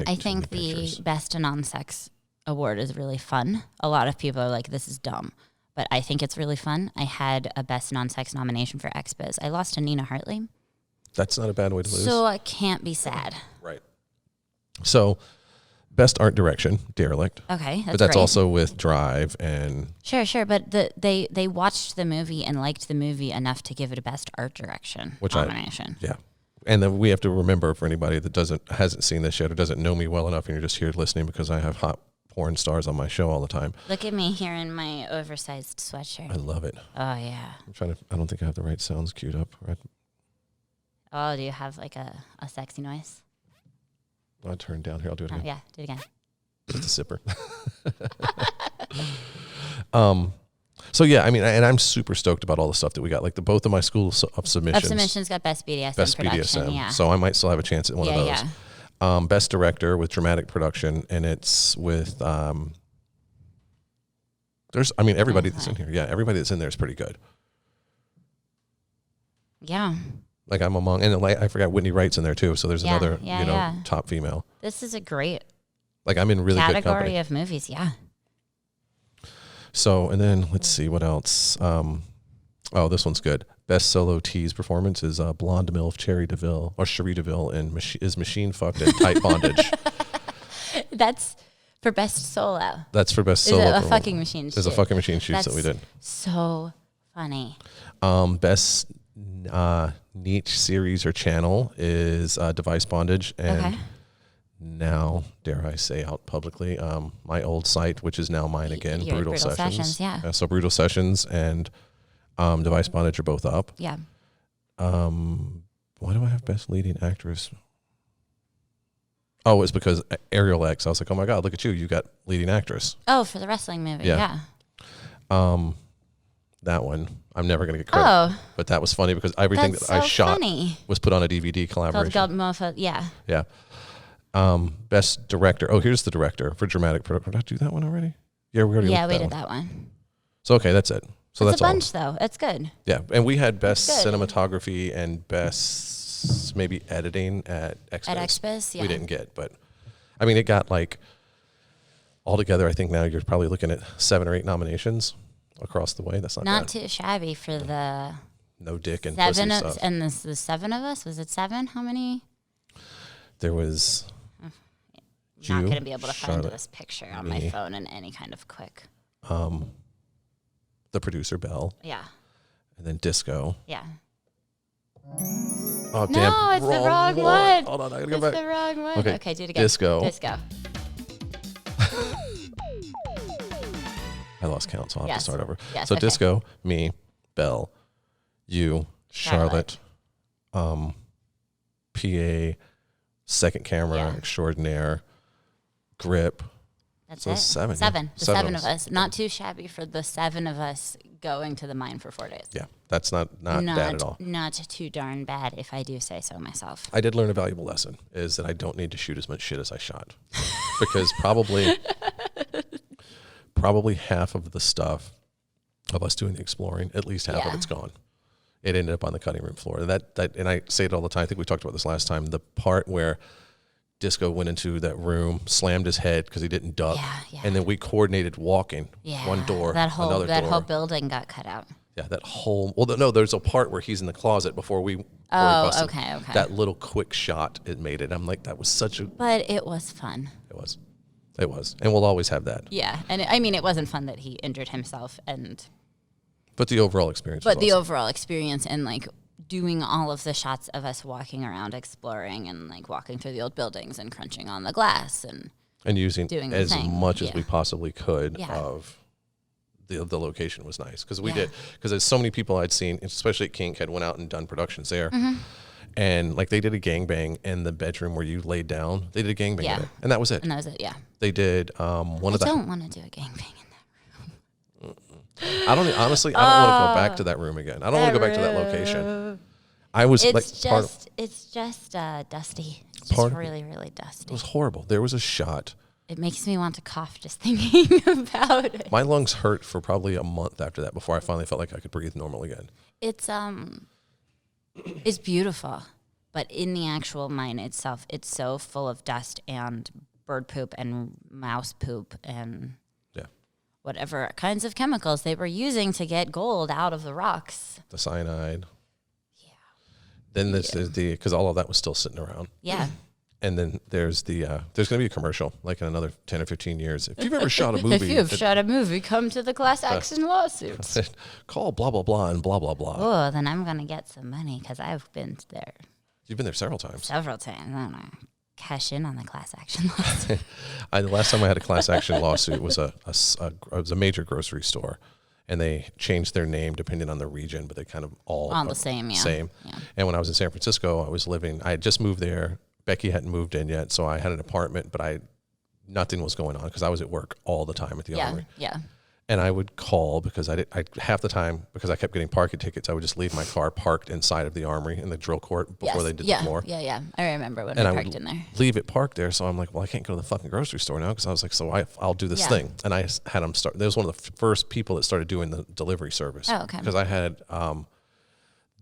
I think the Best Non-Sex award is really fun. A lot of people are like, this is dumb, but I think it's really fun. I had a Best Non-Sex nomination for X-Biz. I lost to Nina Hartley. That's not a bad way to lose. So I can't be sad. Right. So Best Art Direction, Derelict. Okay, but that's great. also with Drive and... Sure. But they watched the movie and liked the movie enough to give it a Best Art Direction nomination. Yeah. And then we have to remember, for anybody that hasn't seen this yet or doesn't know me well enough and you're just here listening because I have hot porn stars on my show all the time. Look at me here in my oversized sweatshirt. I love it. Oh, yeah. I don't think I have the right sounds queued up. Right? Oh, do you have like a sexy noise? I'll turn down here. I'll do it again. Yeah, do it again. Just a sipper. So yeah, I mean, and I'm super stoked about all the stuff that we got. Like both of my schools of submissions. Submissions got Best BDSM production. BDSM. Yeah. So I might still have a chance at one of those. Yeah. Best Director with Dramatic Production, and it's with everybody that's in here. Yeah, everybody that's in there is pretty good. Yeah. Like I'm among, and I forgot Whitney Wright's in there too. So there's another, top female. This is a great like I'm in really good company. Category of movies, yeah. So, and then let's see what else. This one's good. Best Solo Tease Performance is Blonde MILF Cherie DeVille in is Machine Fucked in Tight Bondage. That's for Best Solo. That's for Best Solo. Is it a fucking machine shoot? There's a fucking machine shoot that we did. So funny. Best niche series or channel is Device Bondage, and now, dare I say out publicly, my old site, which is now mine again, Brutal Sessions. Yeah. So Brutal Sessions and Device Bondage are both up. Yeah. Why do I have Best Leading Actress? Oh, it's because Ariel X. I was like, oh my God, look at you. You got Leading Actress. Oh, for the wrestling movie. Yeah. That one, I'm never going to get credit. Oh. But that was funny because everything that I shot was put on a DVD collaboration. Yeah. Yeah. Best Director. Oh, here's the director for Dramatic Production. Did I do that one already? Yeah, we already did that one. So, okay, that's it. So that's a bunch, though. It's good. Yeah, and we had Best Cinematography and Best maybe Editing at X-Biz. At X-Biz, yeah. We didn't get, but I mean, it got like altogether, I think now you're probably looking at 7 or 8 nominations across the way. That's not bad. Too shabby for the no dick and pussy stuff. And the 7 of us? Was it 7? How many? There was... I'm not going to be able to find this picture on my phone in any kind of quick. The producer, Belle. Yeah. And then Disco. Yeah. Oh, damn. No, it's the wrong one. Hold on, I gotta go back. It's the wrong one. Okay, do it again. Disco. Disco. I lost count, so I'll have to start over. Yes, so Disco, me, Belle, you, Charlotte, PA, second camera, extraordinaire, grip. That's so it. 7. Seven. Yeah. The 7 of us. Not too shabby for the 7 of us going to the mine for 4 days. Yeah, that's not bad at all. Not too darn bad, if I do say so myself. I did learn a valuable lesson, is that I don't need to shoot as much shit as I shot. Because probably half of the stuff of us doing the exploring, at least half of it's gone. It ended up on the cutting room floor. And that and I say it all the time, I think we talked about this last time, the part where Disco went into that room, slammed his head because he didn't duck, and then we coordinated walking. One door, another door. That whole building got cut out. Yeah, that whole. Well, no, there's a part where he's in the closet before we Oh, busted. okay. That little quick shot, it made it. I'm like, that was such a. But it was fun. It was. It was. And we'll always have that. Yeah. And I mean, it wasn't fun that he injured himself But the overall experience But was the awesome. overall experience and like doing all of the shots of us walking around exploring and like walking through the old buildings and crunching on the glass and using doing as much as yeah. we possibly could Yeah. of the location was nice because we did, because there's so many people I'd seen, especially at Kink, had went out and done productions there. Mm-hmm. And like they did a gangbang in the bedroom where you laid down. They did a gangbang in it. And that was it. And that was it, yeah. They did I don't want to do a gangbang in that. I don't want to go back to that room again. I don't want to go back to that location. I was It's just dusty. It's just really, really dusty. It was horrible. There was a shot. It makes me want to cough just thinking about it. My lungs hurt for probably a month after that before I finally felt like I could breathe normal again. It's beautiful, but in the actual mine itself, it's so full of dust and bird poop and mouse poop and whatever kinds of chemicals they were using to get gold out of the rocks. The cyanide. Yeah. Then this is because all of that was still sitting around. Yeah. And then there's going to be a commercial like in another 10 or 15 years. If you've ever shot a movie. If you've shot a movie, come to the class action lawsuits. Call blah, blah, blah and blah, blah, blah. Oh, then I'm going to get some money because I've been there. You've been there several times. Several times. I don't know. Cash in on the class action lawsuit. The last time I had a class action lawsuit was it was a major grocery store. And they changed their name depending on the region, but they kind of all the same, yeah. Same. Yeah. And when I was in San Francisco, I had just moved there. Becky hadn't moved in yet, so I had an apartment, but nothing was going on because I was at work all the time at the Armory. Yeah. And I would call because half the time, because I kept getting parking tickets, I would just leave my car parked inside of the Armory in the drill court before they did the floor. Yeah. I remember when we parked in there. Leave it parked there, so I'm like, well, I can't go to the fucking grocery store now because I was like, so I'll do this thing. And I had them start. There was one of the first people that started doing the delivery service. Oh, okay. Because I had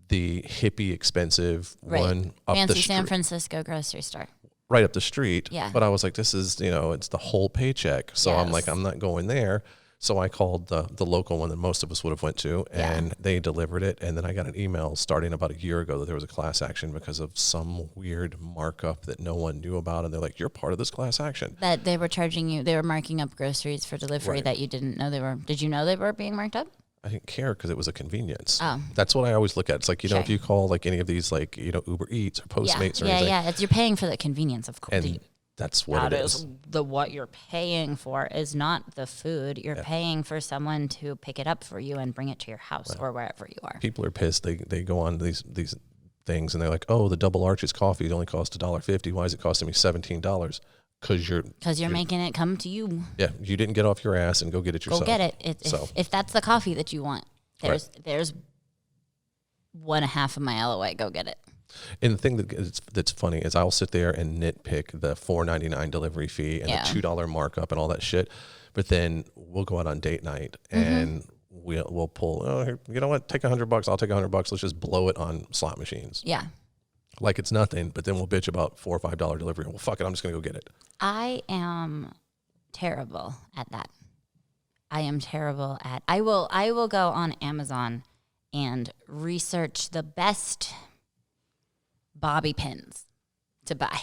the hippie expensive one up Fancy the street. San Francisco grocery store. Right up the street. Yeah. But I was like, this is, it's the whole paycheck. So I'm like, I'm not going there. So I called the local one that most of us would have went to, and they delivered it. And then I got an email starting about a year ago that there was a class action because of some weird markup that no one knew about. And they're like, you're part of this class action. That they were charging you, they were marking up groceries for delivery that you didn't know they were. Did you know they were being marked up? I didn't care because it was a convenience. Oh. That's what I always look at. It's like, if you call like any of these, like, Uber Eats or Postmates or anything. Yeah. You're paying for the convenience, of course. And that's what it is. What you're paying for is not the food. You're paying for someone to pick it up for you and bring it to your house or wherever you are. People are pissed. They go on these things and they're like, oh, the Double Arches coffee only cost $1.50. Why is it costing me $17? Because you're making it come to you. Yeah, you didn't get off your ass and go get it yourself. Go get it. If that's the coffee that you want, there's 1.5 a mile away. Go get it. And the thing that's funny is I'll sit there and nitpick the $4.99 delivery fee and the $2 markup and all that shit, but then we'll go out on date night and we'll pull. Oh, here, you know what? Take $100. I'll take $100. Let's just blow it on slot machines. Yeah. Like it's nothing, but then we'll bitch about $4 or $5 delivery. Well, fuck it, I'm just gonna go get it. I am terrible at that. I am terrible at. I will go on Amazon and research the best bobby pins to buy.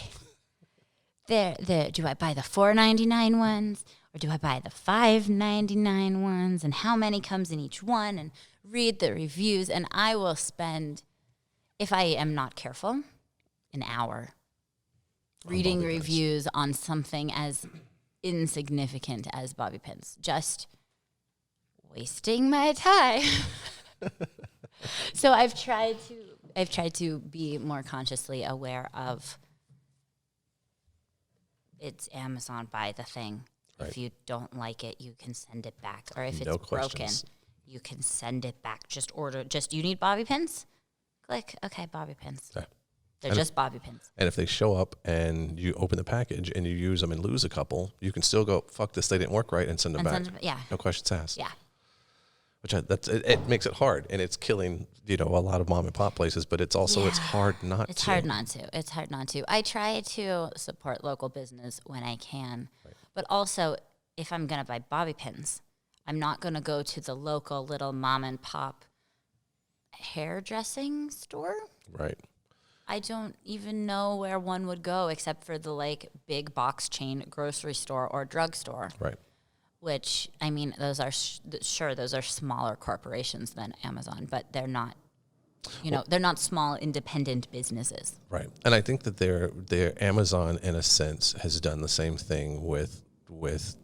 Do I buy the $4.99 ones or do I buy the $5.99 ones? And how many comes in each one? And read the reviews. And I will spend, if I am not careful, an hour reading reviews on something as insignificant as bobby pins. Just wasting my time. So I've tried to be more consciously aware of it's Amazon, buy the thing. Right. If you don't like it, you can send it back. Or if it's broken, you can send it back. Just order. You need bobby pins? Click. Okay, bobby pins. Yeah. They're just bobby pins. And if they show up and you open the package and you use them and lose a couple, you can still go, fuck this, they didn't work right, and send them back. No questions asked. Yeah. Which it makes it hard, and it's killing, a lot of mom and pop places, but it's also, it's hard not to. It's hard not to. I try to support local business when I can, but also if I'm going to buy bobby pins, I'm not going to go to the local little mom and pop hairdressing store. Right. I don't even know where one would go except for the like big box chain grocery store or drugstore. Right. Which, I mean, those are those are smaller corporations than Amazon, but they're not, they're not small independent businesses. Right. And I think that their Amazon, in a sense, has done the same thing with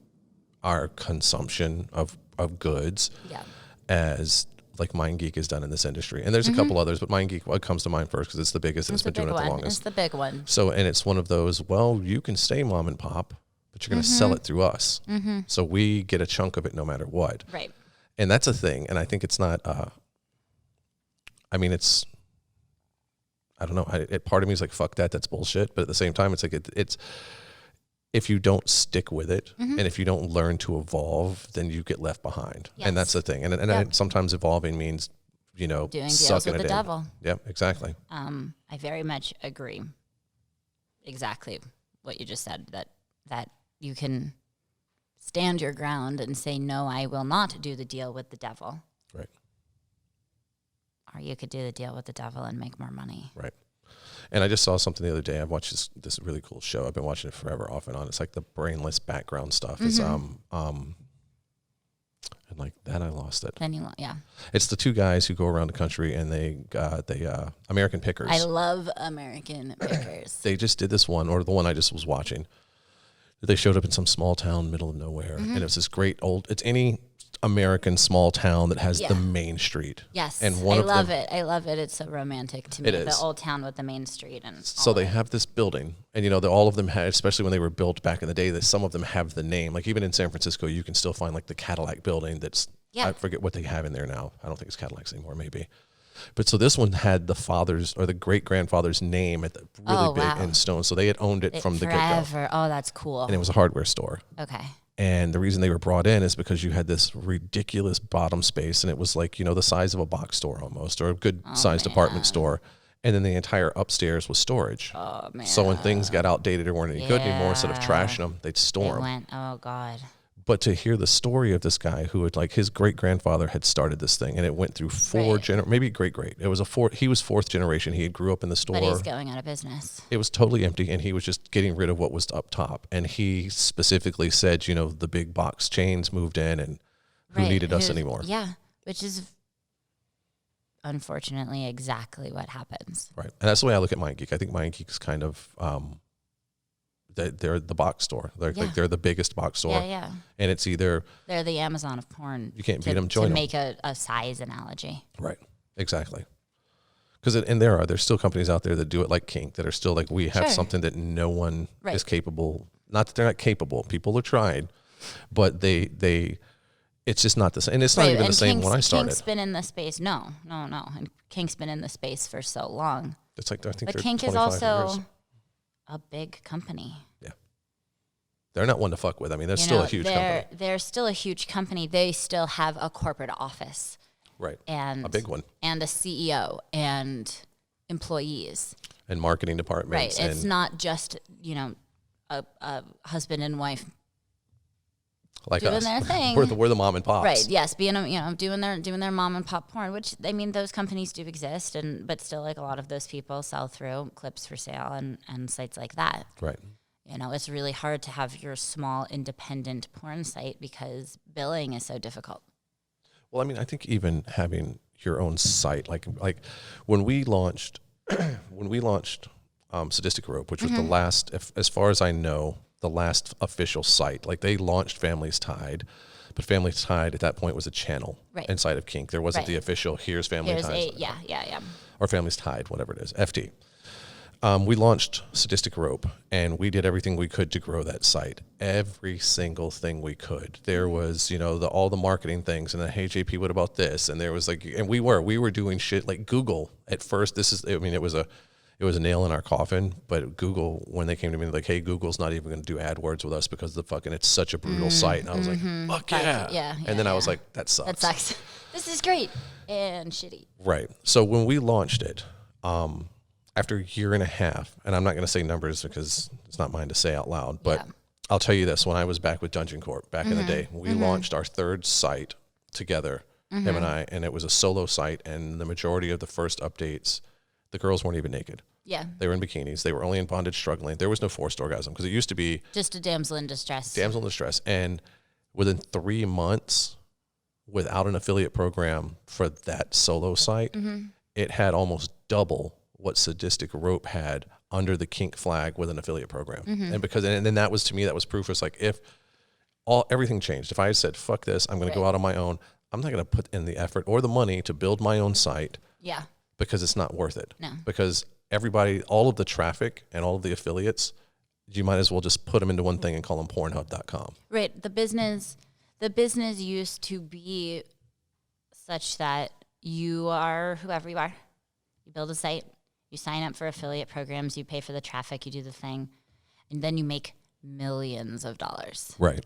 our consumption of goods as like MindGeek has done in this industry. And there's a couple others, but MindGeek comes to mind first because it's the biggest and it's been doing it the longest. It's the big one. So, and it's one of those, well, you can stay mom and pop, but you're going to sell it through us. So we get a chunk of it no matter what. Right. And that's a thing. And I think it's not, I mean, it's, I don't know. Part of me is like, fuck that. That's bullshit. But at the same time, it's like, it's if you don't stick with it and if you don't learn to evolve, then you get left behind. Yes. And that's the thing. And sometimes evolving means, doing deals with the devil. Yeah, exactly. I very much agree. Exactly what you just said, that you can stand your ground and say, no, I will not do the deal with the devil. Right. Or you could do the deal with the devil and make more money. Right. And I just saw something the other day. I've watched this really cool show. I've been watching it forever, off and on. It's like the brainless background stuff. It's and like that, I lost it. Then It's the two guys who go around the country and they American Pickers. I love American Pickers. They just did this one, or the one I just was watching. They showed up in some small town, middle of nowhere, and it was this great it's any American small town that has the main street. Yes, and I love it. I love it. It's so romantic to me. It is. The old town with the main street and so they have this building, and all of them had, especially when they were built back in the day, that some of them have the name. Like even in San Francisco, you can still find like the Cadillac building. I forget what they have in there now. I don't think it's Cadillacs anymore, maybe. But so this one had the father's or the great grandfather's name at the really big in stone. So they had owned it from the get-go. Oh, that's cool. And it was a hardware store. Okay. And the reason they were brought in is because you had this ridiculous bottom space, and it was like, the size of a box store almost, or a good sized department store. And then the entire upstairs was storage. Oh, man. So when things got outdated or weren't any good anymore, instead of trashing them, they'd store them. Oh, God. But to hear the story of this guy who had, like, his great grandfather had started this thing, and it went through four maybe great. It was he was fourth generation. He had grew up in the store. But he's going out of business. It was totally empty, and he was just getting rid of what was up top. And he specifically said, the big box chains moved in, and who needed us anymore? Yeah, which is unfortunately exactly what happens. Right, and that's the way I look at MindGeek. I think MindGeek is kind of they're the box store. Like they're the biggest box store. Yeah. And it's either they're the Amazon of porn. You can't beat them. Join them. To make a size analogy. Right. Exactly. Because there's still companies out there that do it like Kink, that are still like, we have something that no one is capable. Not that they're not capable. People are trying, but it's just not the same. And it's not even the same when I started. Kink's been in the space. No. And Kink's been in the space for so long. It's like, I think but they're Kink is also a big company. Yeah. They're not one to fuck with. I mean, they're still a huge company. They're still a huge company. They still have a corporate office. Right. And a big one. And a CEO and employees. And marketing departments. Right. It's not just, a husband and wife like doing us. Their thing. We're the mom and pops. Right. Yes. Being doing their mom and pop porn, which those companies do exist, but still, like, a lot of those people sell through Clips for Sale and sites like that. Right. It's really hard to have your small independent porn site because billing is so difficult. Well, I mean, I think even having your own site, like when we launched Sadistic Rope, which was the last, as far as I know, the last official site. Like, they launched Families Tied, but Families Tied at that point was a channel inside of Kink. There wasn't the official, here's Family Tied. Yeah. Or Families Tied, whatever it is, FT. We launched Sadistic Rope, and we did everything we could to grow that site. Every single thing we could. There was, all the marketing things, and then, hey, JP, what about this? And there was and we were doing shit like Google at first. It was a nail in our coffin, but Google, when they came to me, like, hey, Google's not even going to do AdWords with us because it's such a brutal site. And I was like, fuck yeah. And then I was like, that sucks. That sucks. This is great and shitty. Right. So when we launched it, after a year and a half, and I'm not going to say numbers because it's not mine to say out loud, but I'll tell you this. When I was back with Dungeon Corp back in the day, we launched our third site together, him and I, and it was a solo site, and the majority of the first updates, the girls weren't even naked. Yeah. They were in bikinis. They were only in bondage, struggling. There was no forced orgasm because it used to be just a damsel in distress. Damsel in distress. And within 3 months, without an affiliate program for that solo site, it had almost double what Sadistic Rope had under the kink flag with an affiliate program. And then that was, to me, that was proof. It's like, if everything changed, if I had said, fuck this, I'm going to go out on my own, I'm not going to put in the effort or the money to build my own site. Yeah. Because it's not worth it. No. Because everybody, all of the traffic and all of the affiliates, you might as well just put them into one thing and call them Pornhub.com. Right. The business used to be such that you are whoever you are. You build a site, you sign up for affiliate programs, you pay for the traffic, you do the thing, and then you make millions of dollars. Right.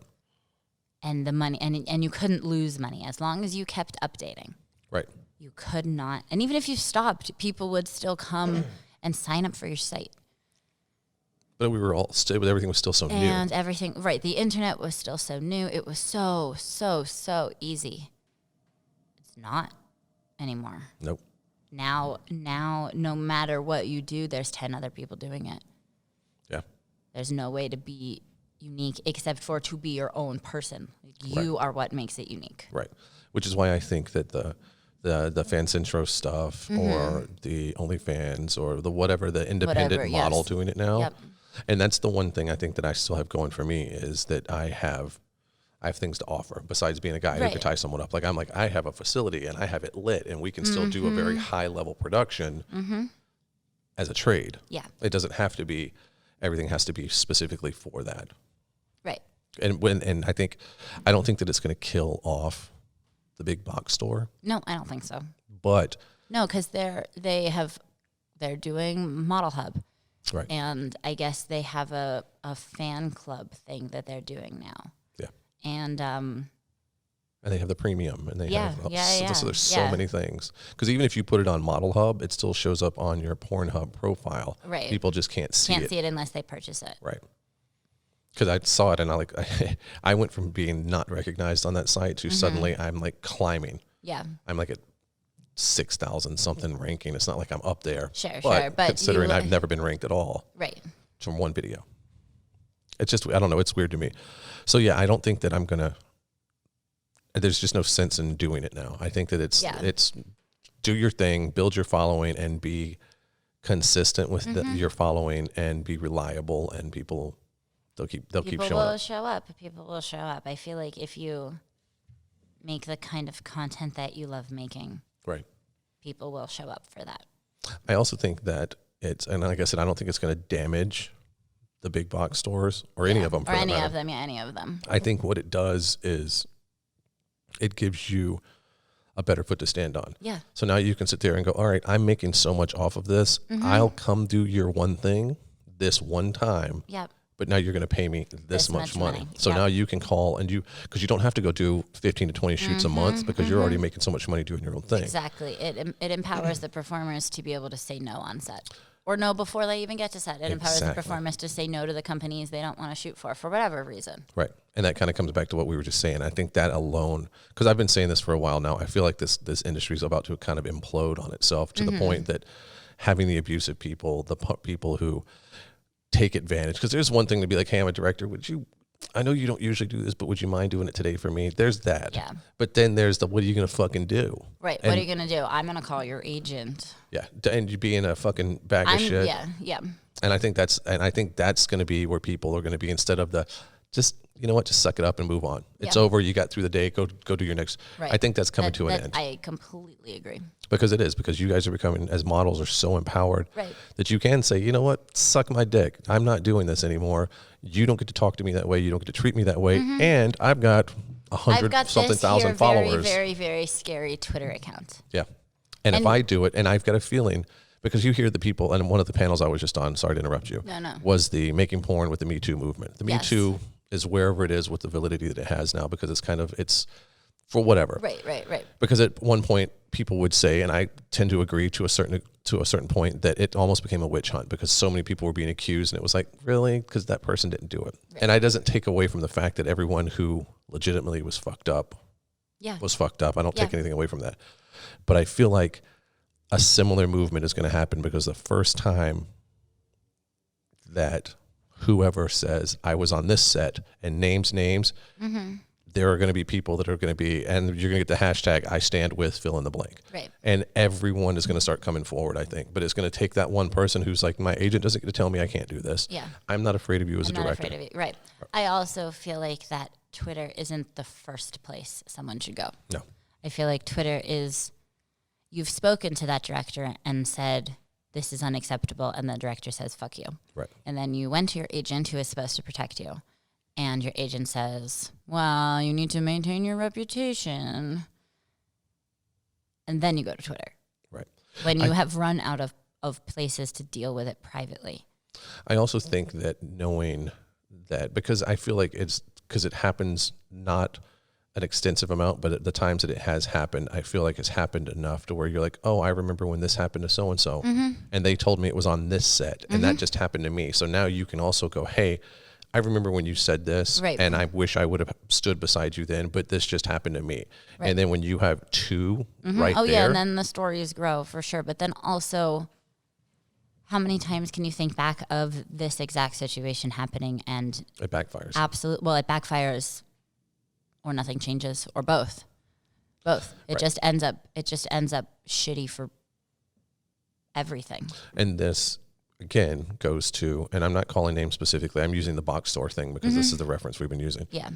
And the money, and you couldn't lose money as long as you kept updating. Right. You could not. And even if you stopped, people would still come and sign up for your site. But we were all still, everything was still so new. And everything, right. The internet was still so new. It was so easy. It's not anymore. Nope. Now, no matter what you do, there's 10 other people doing it. Yeah. There's no way to be unique except for to be your own person. You are what makes it unique. Right. Which is why I think that the Fancentro stuff or the OnlyFans or the whatever, the independent model doing it now. Yep. And that's the one thing I think that I still have going for me is that I have things to offer besides being a guy who can tie someone up. Like I have a facility and I have it lit and we can still do a very high level production as a trade. Yeah. It doesn't have to be, everything has to be specifically for that. Right. And I don't think that it's going to kill off the big box store. No, I don't think so. But no, because they're doing Model Hub. Right. And I guess they have a fan club thing that they're doing now. Yeah. And they have the premium and they have so there's so yeah. many things. Because even if you put it on Model Hub, it still shows up on your Pornhub profile. Right. People just can't see it. Can't see it unless they purchase it. Right. Because I saw it and I went from being not recognized on that site to suddenly I'm like climbing. Yeah. I'm like at 6,000 something ranking. It's not like I'm up there. Sure. But considering I've never been ranked at all. Right. From one video. It's just, I don't know, it's weird to me. So yeah, I don't think that I'm going to, there's just no sense in doing it now. I think that it's do your thing, build your following and be consistent with your following and be reliable and people keep showing up. People will show up. People will show up. I feel like if you make the kind of content that you love making, right, people will show up for that. I also think that and like I said, I don't think it's going to damage the big box stores or any of them. Or any of them. Yeah, any of them. I think what it does is it gives you a better foot to stand on. Yeah. So now you can sit there and go, all right, I'm making so much off of this. I'll come do your one thing this one time. Yep. But now you're going to pay me this much money. So Yep. now you can call and because you don't have to go do 15 to 20 shoots a month because you're already making so much money doing your own thing. Exactly. It empowers the performers to be able to say no on set. Or no before they even get to set. It empowers the performers to say no to the companies they don't want to shoot for whatever reason. Right. And that kind of comes back to what we were just saying. I think that alone, because I've been saying this for a while now, I feel like this industry is about to kind of implode on itself to the point that having the abusive people, the people who take advantage, because there's one thing to be like, hey, I'm a director. I know you don't usually do this, but would you mind doing it today for me? There's that. Yeah. But then there's what are you going to fucking do? Right. What are you going to do? I'm going to call your agent. Yeah. And you being a fucking bag of shit. Yeah. Yeah. And I think that's going to be where people are going to be instead of just, you know what, just suck it up and move on. It's over. You got through the day. Go do your next. Right. I think that's coming to an end. I completely agree. Because it is. Because you guys are becoming, as models, are so empowered that you can say, you know what, suck my dick. I'm not doing this anymore. You don't get to talk to me that way. You don't get to treat me that way. And I've got 100,000 followers. Very, very scary Twitter account. Yeah. And if I do it, and I've got a feeling, because you hear the people, and one of the panels I was just on, sorry to interrupt you, was the making porn with the Me Too movement. The Me Too is wherever it is with the validity that it has now, because it's for whatever. Right. Because at one point people would say, and I tend to agree to a certain point, that it almost became a witch hunt because so many people were being accused, and it was like, really? Because that person didn't do it. Right. And it doesn't take away from the fact that everyone who legitimately was fucked up was fucked up. I don't take anything away from that. But I feel like a similar movement is going to happen, because the first time that whoever says I was on this set and names, there are going to be people that are going to be, and you're going to get the hashtag I stand with fill in the blank. Right. And everyone is going to start coming forward, I think. But it's going to take that one person who's like, my agent doesn't get to tell me I can't do this. Yeah. I'm not afraid of you as a director. I'm not afraid of you. Right. I also feel like that Twitter isn't the first place someone should go. No. I feel like Twitter is, you've spoken to that director and said, this is unacceptable, and the director says, fuck you. Right. And then you went to your agent who is supposed to protect you, and your agent says, well, you need to maintain your reputation. And then you go to Twitter. Right. When you have run out of places to deal with it privately. I also think that knowing that, because I feel like it's, because it happens not an extensive amount, but at the times that it has happened, I feel like it's happened enough to where you're like, oh, I remember when this happened to so-and-so, and they told me it was on this set, and that just happened to me. So now you can also go, hey, I remember when you said this, and I wish I would have stood beside you then, but this just happened to me. Right. And then when you have two right there. Oh, yeah, and then the stories grow for sure. But then also, how many times can you think back of this exact situation happening and it backfires? Absolutely. Well, it backfires, or nothing changes, or both. Both. It just ends up shitty for everything. And this again goes to, and I'm not calling names specifically, I'm using the box store thing because this is the reference we've been using. Yeah.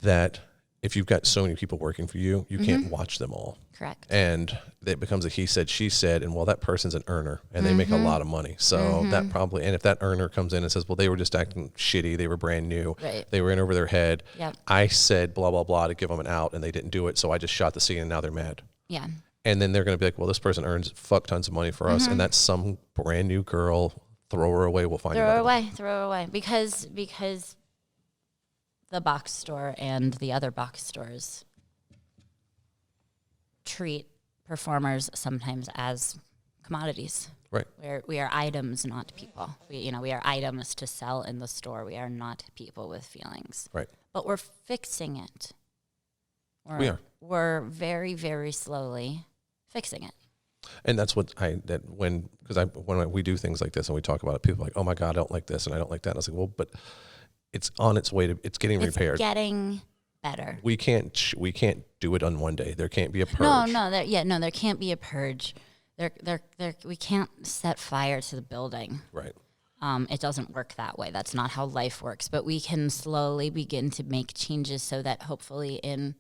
That if you've got so many people working for you, you can't watch them all. Correct. And it becomes a he said, she said, and well, that person's an earner and they make a lot of money. So that probably, and if that earner comes in and says, well, they were just acting shitty, they were brand new, they were in over their head. Yep. I said blah, blah, blah to give them an out and they didn't do it. So I just shot the scene and now they're mad. Yeah. And then they're going to be like, well, this person earns fuck tons of money for us. And that's some brand new girl. Throw her away. We'll find Throw her away. Throw her away. Because the box store and the other box stores treat performers sometimes as commodities. Right. We are items, not people. We are items to sell in the store. We are not people with feelings. Right. But we're fixing it. We are. We're very, very slowly fixing it. And that's what when we do things like this and we talk about it, people are like, oh my God, I don't like this and I don't like that. And I was like, well, but it's on its way to, it's getting repaired. It's getting better. We can't do it on one day. There can't be a purge. There can't be a purge. We can't set fire to the building. Right. It doesn't work that way. That's not how life works. But we can slowly begin to make changes so that hopefully in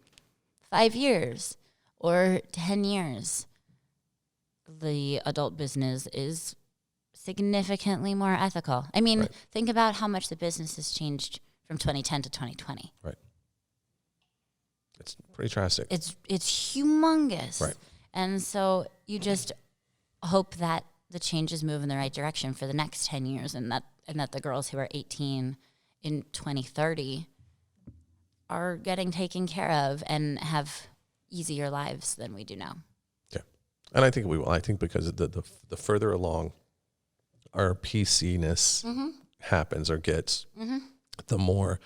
5 years or 10 years, the adult business is significantly more ethical. I mean, think about how much the business has changed from 2010 to 2020. Right. It's pretty drastic. It's humongous. Right. And so you just hope that the changes move in the right direction for the next 10 years and that the girls who are 18 in 2030 are getting taken care of and have easier lives than we do now. Yeah. And I think we will. I think because the further along our PC-ness happens or gets, the more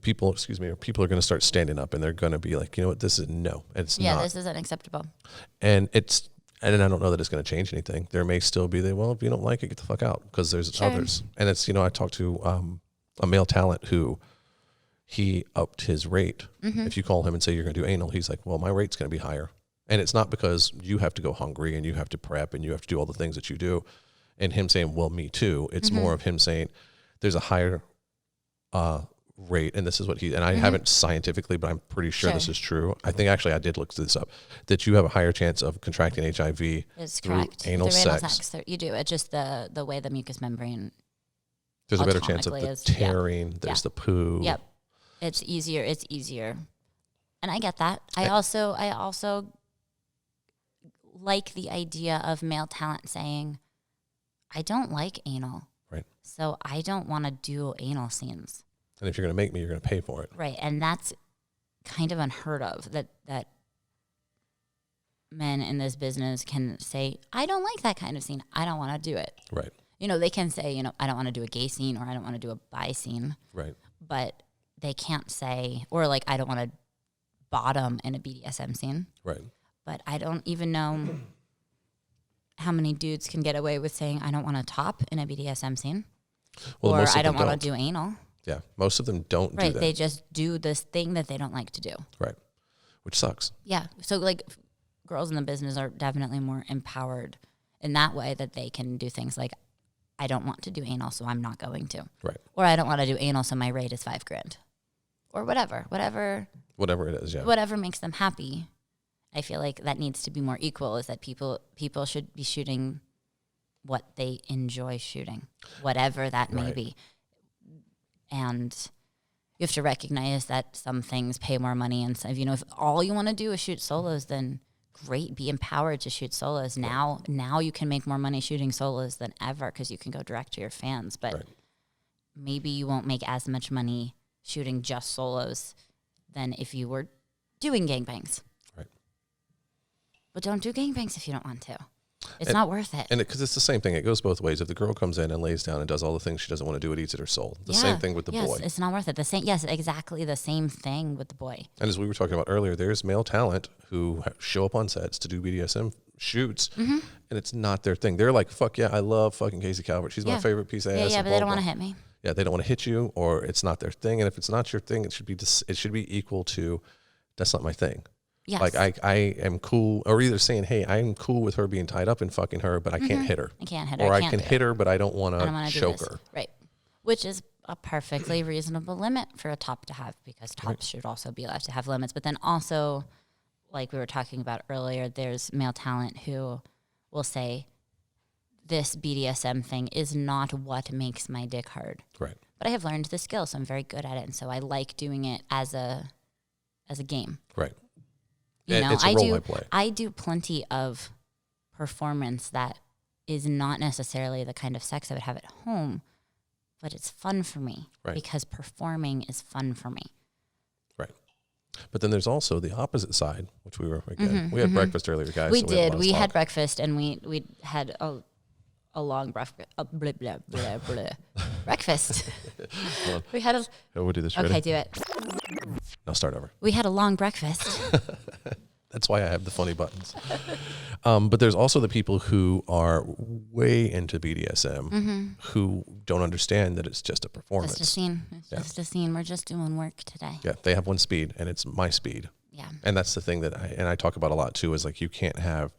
people are going to start standing up and they're going to be like, you know what, this is no. It's not. This isn't acceptable. And I don't know that it's going to change anything. There may still be well, if you don't like it, get the fuck out, because there's others. And it's, I talked to a male talent who he upped his rate. If you call him and say you're going to do anal, he's like, well, my rate's going to be higher. And it's not because you have to go hungry and you have to prep and you have to do all the things that you do. And him saying, well, me too. It's more of him saying there's a higher rate. And this is what I haven't scientifically, but I'm pretty sure this is true. I think actually I did look this up, that you have a higher chance of contracting HIV through anal sex. You do. It's just the way the mucous membrane. There's a better chance of the tearing. There's the poo. Yep. It's easier. And I get that. I also like the idea of male talent saying, I don't like anal. Right. So I don't want to do anal scenes. And if you're going to make me, you're going to pay for it. Right. And that's kind of unheard of, that men in this business can say, I don't like that kind of scene. I don't want to do it. Right. They can say, I don't want to do a gay scene or I don't want to do a bi scene. Right. But they can't say, or like, I don't want to bottom in a BDSM scene. Right. But I don't even know how many dudes can get away with saying, I don't want to top in a BDSM scene, Well, or most of I don't them want to do anal. Yeah, most of them don't do Right, that. they just do this thing that they don't like to do. Right, which sucks. Yeah, so like girls in the business are definitely more empowered in that way, that they can do things like, I don't want to do anal, so I'm not going to. Right. Or I don't want to do anal, so my rate is $5,000. Or whatever Whatever it is, yeah. whatever makes them happy. I feel like that needs to be more equal, is that people should be shooting what they enjoy shooting, whatever that may be. And you have to recognize that some things pay more money. And so, if all you want to do is shoot solos, then great, be empowered to shoot solos. Now you can make more money shooting solos than ever, because you can go direct to your fans. But maybe you won't make as much money shooting just solos than if you were doing gangbangs. Right. But don't do gangbangs if you don't want to. It's not worth it. And because it's the same thing. It goes both ways. If the girl comes in and lays down and does all the things she doesn't want to do, it eats at her soul. The same thing with the boy. It's not worth it. Yes, exactly the same thing with the boy. And as we were talking about earlier, there's male talent who show up on sets to do BDSM shoots, and it's not their thing. They're like, fuck yeah, I love fucking Casey Calvert. She's my favorite piece of ass. Yeah, but they don't want to hit me. Yeah, they don't want to hit you, or it's not their thing. And if it's not your thing, it should be equal to, that's not my thing. Yes. Like I am cool, or either saying, hey, I'm cool with her being tied up and fucking her, but I can't hit her. I can't hit her. Or I can hit her, but I don't want to choke her. Right. Which is a perfectly reasonable limit for a top to have, because tops should also be allowed to have limits. But then also, like we were talking about earlier, there's male talent who will say, this BDSM thing is not what makes my dick hard. Right. But I have learned the skill, so I'm very good at it. And so I like doing it as a game. Right. It's a role I play. I do plenty of performance that is not necessarily the kind of sex I would have at home, but it's fun for me because performing is fun for me. Right. But then there's also the opposite side, which we we had breakfast earlier, guys. We did. We had breakfast, and we had a long breakfast. Breakfast. We had a. We'll do this. Ready? Okay, do it. Now start over. We had a long breakfast. That's why I have the funny buttons. But there's also the people who are way into BDSM who don't understand that it's just a performance. Just a scene. It's just a scene. We're just doing work today. Yeah, they have one speed, and it's my speed. Yeah. And that's the thing that I talk about a lot too, is like, you can't have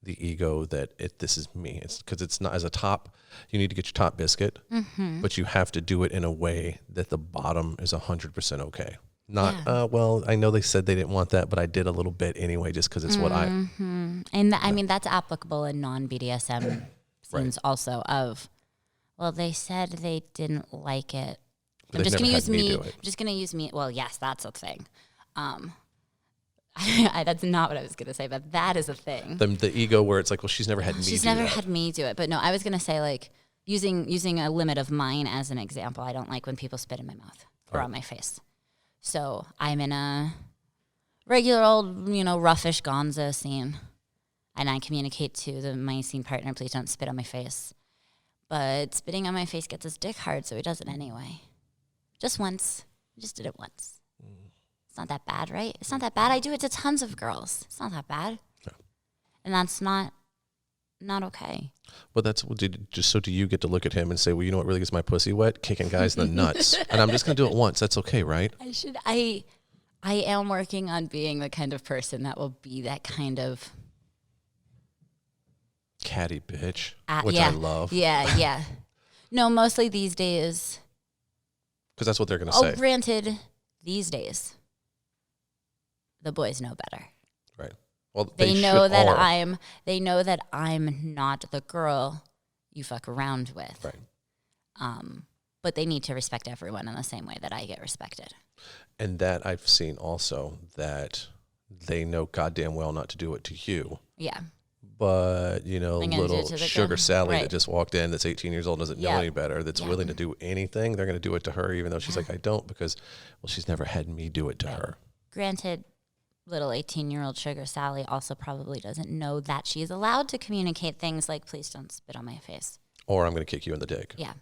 the ego that this is me. It's because it's not, as a top, you need to get your top biscuit, but you have to do it in a way that the bottom is 100% okay. Not, well, I know they said they didn't want that, but I did a little bit anyway, just because it's what I... And I mean, that's applicable in non-BDSM scenes also of, well, they said they didn't like it. I'm just going to use me. I'm just going to use me. Well, yes, that's a thing. That's not what I was going to say, but that is a thing. The ego where it's like, well, she's never had me do it. She's never had me do it. But no, I was going to say, like, using a limit of mine as an example, I don't like when people spit in my mouth or on my face. So I'm in a regular old, roughish gonzo scene, and I communicate to my scene partner, please don't spit on my face. But spitting on my face gets his dick hard, so he does it anyway. Just once. I just did it once. It's not that bad, right? It's not that bad. I do it to tons of girls. It's not that bad. No. And that's not okay. But that's do you get to look at him and say, well, you know what really gets my pussy wet? Kicking guys in the nuts. And I'm just going to do it once. That's okay, right? I am working on being the kind of person that will be that kind of catty bitch, which I love. Yeah. No, mostly these days. Because that's what they're going to say. Granted, these days, the boys know better. Right. Well, they know that I'm not the girl you fuck around with. Right. But they need to respect everyone in the same way that I get respected. And that I've seen also, that they know goddamn well not to do it to you. Yeah. But, little Sugar Sally that just walked in, that's 18 years old, doesn't know any better, that's willing to do anything, they're going to do it to her, even though she's like, I don't, because, well, she's never had me do it to her. Granted, little 18-year-old Sugar Sally also probably doesn't know that she's allowed to communicate things like, please don't spit on my face. Or I'm going to kick you in the dick. Yeah.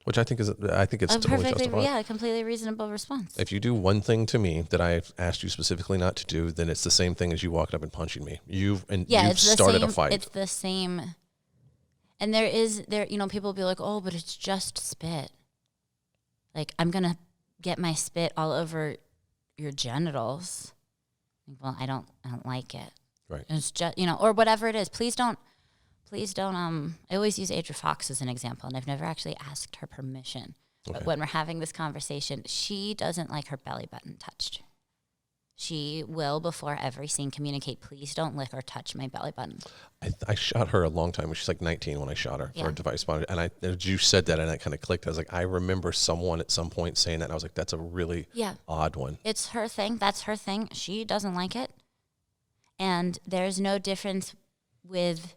Which I think it's totally justified. Yeah, a completely reasonable response. If you do one thing to me that I've asked you specifically not to do, then it's the same thing as you walking up and punching me. You've started a fight. It's the same. And there, people will be like, oh, but it's just spit. Like, I'm going to get my spit all over your genitals. Well, I don't like it. Right. It's just, or whatever it is. Please don't, I always use Adria Fox as an example, and I've never actually asked her permission. Okay. But when we're having this conversation, she doesn't like her belly button touched. She will, before every scene, communicate, please don't lick or touch my belly button. I shot her a long time. She's like 19 when I shot her for a device monitor. And you said that, and that kind of clicked. I was like, I remember someone at some point saying that, and I was like, that's a really odd one. It's her thing. That's her thing. She doesn't like it. And there's no difference with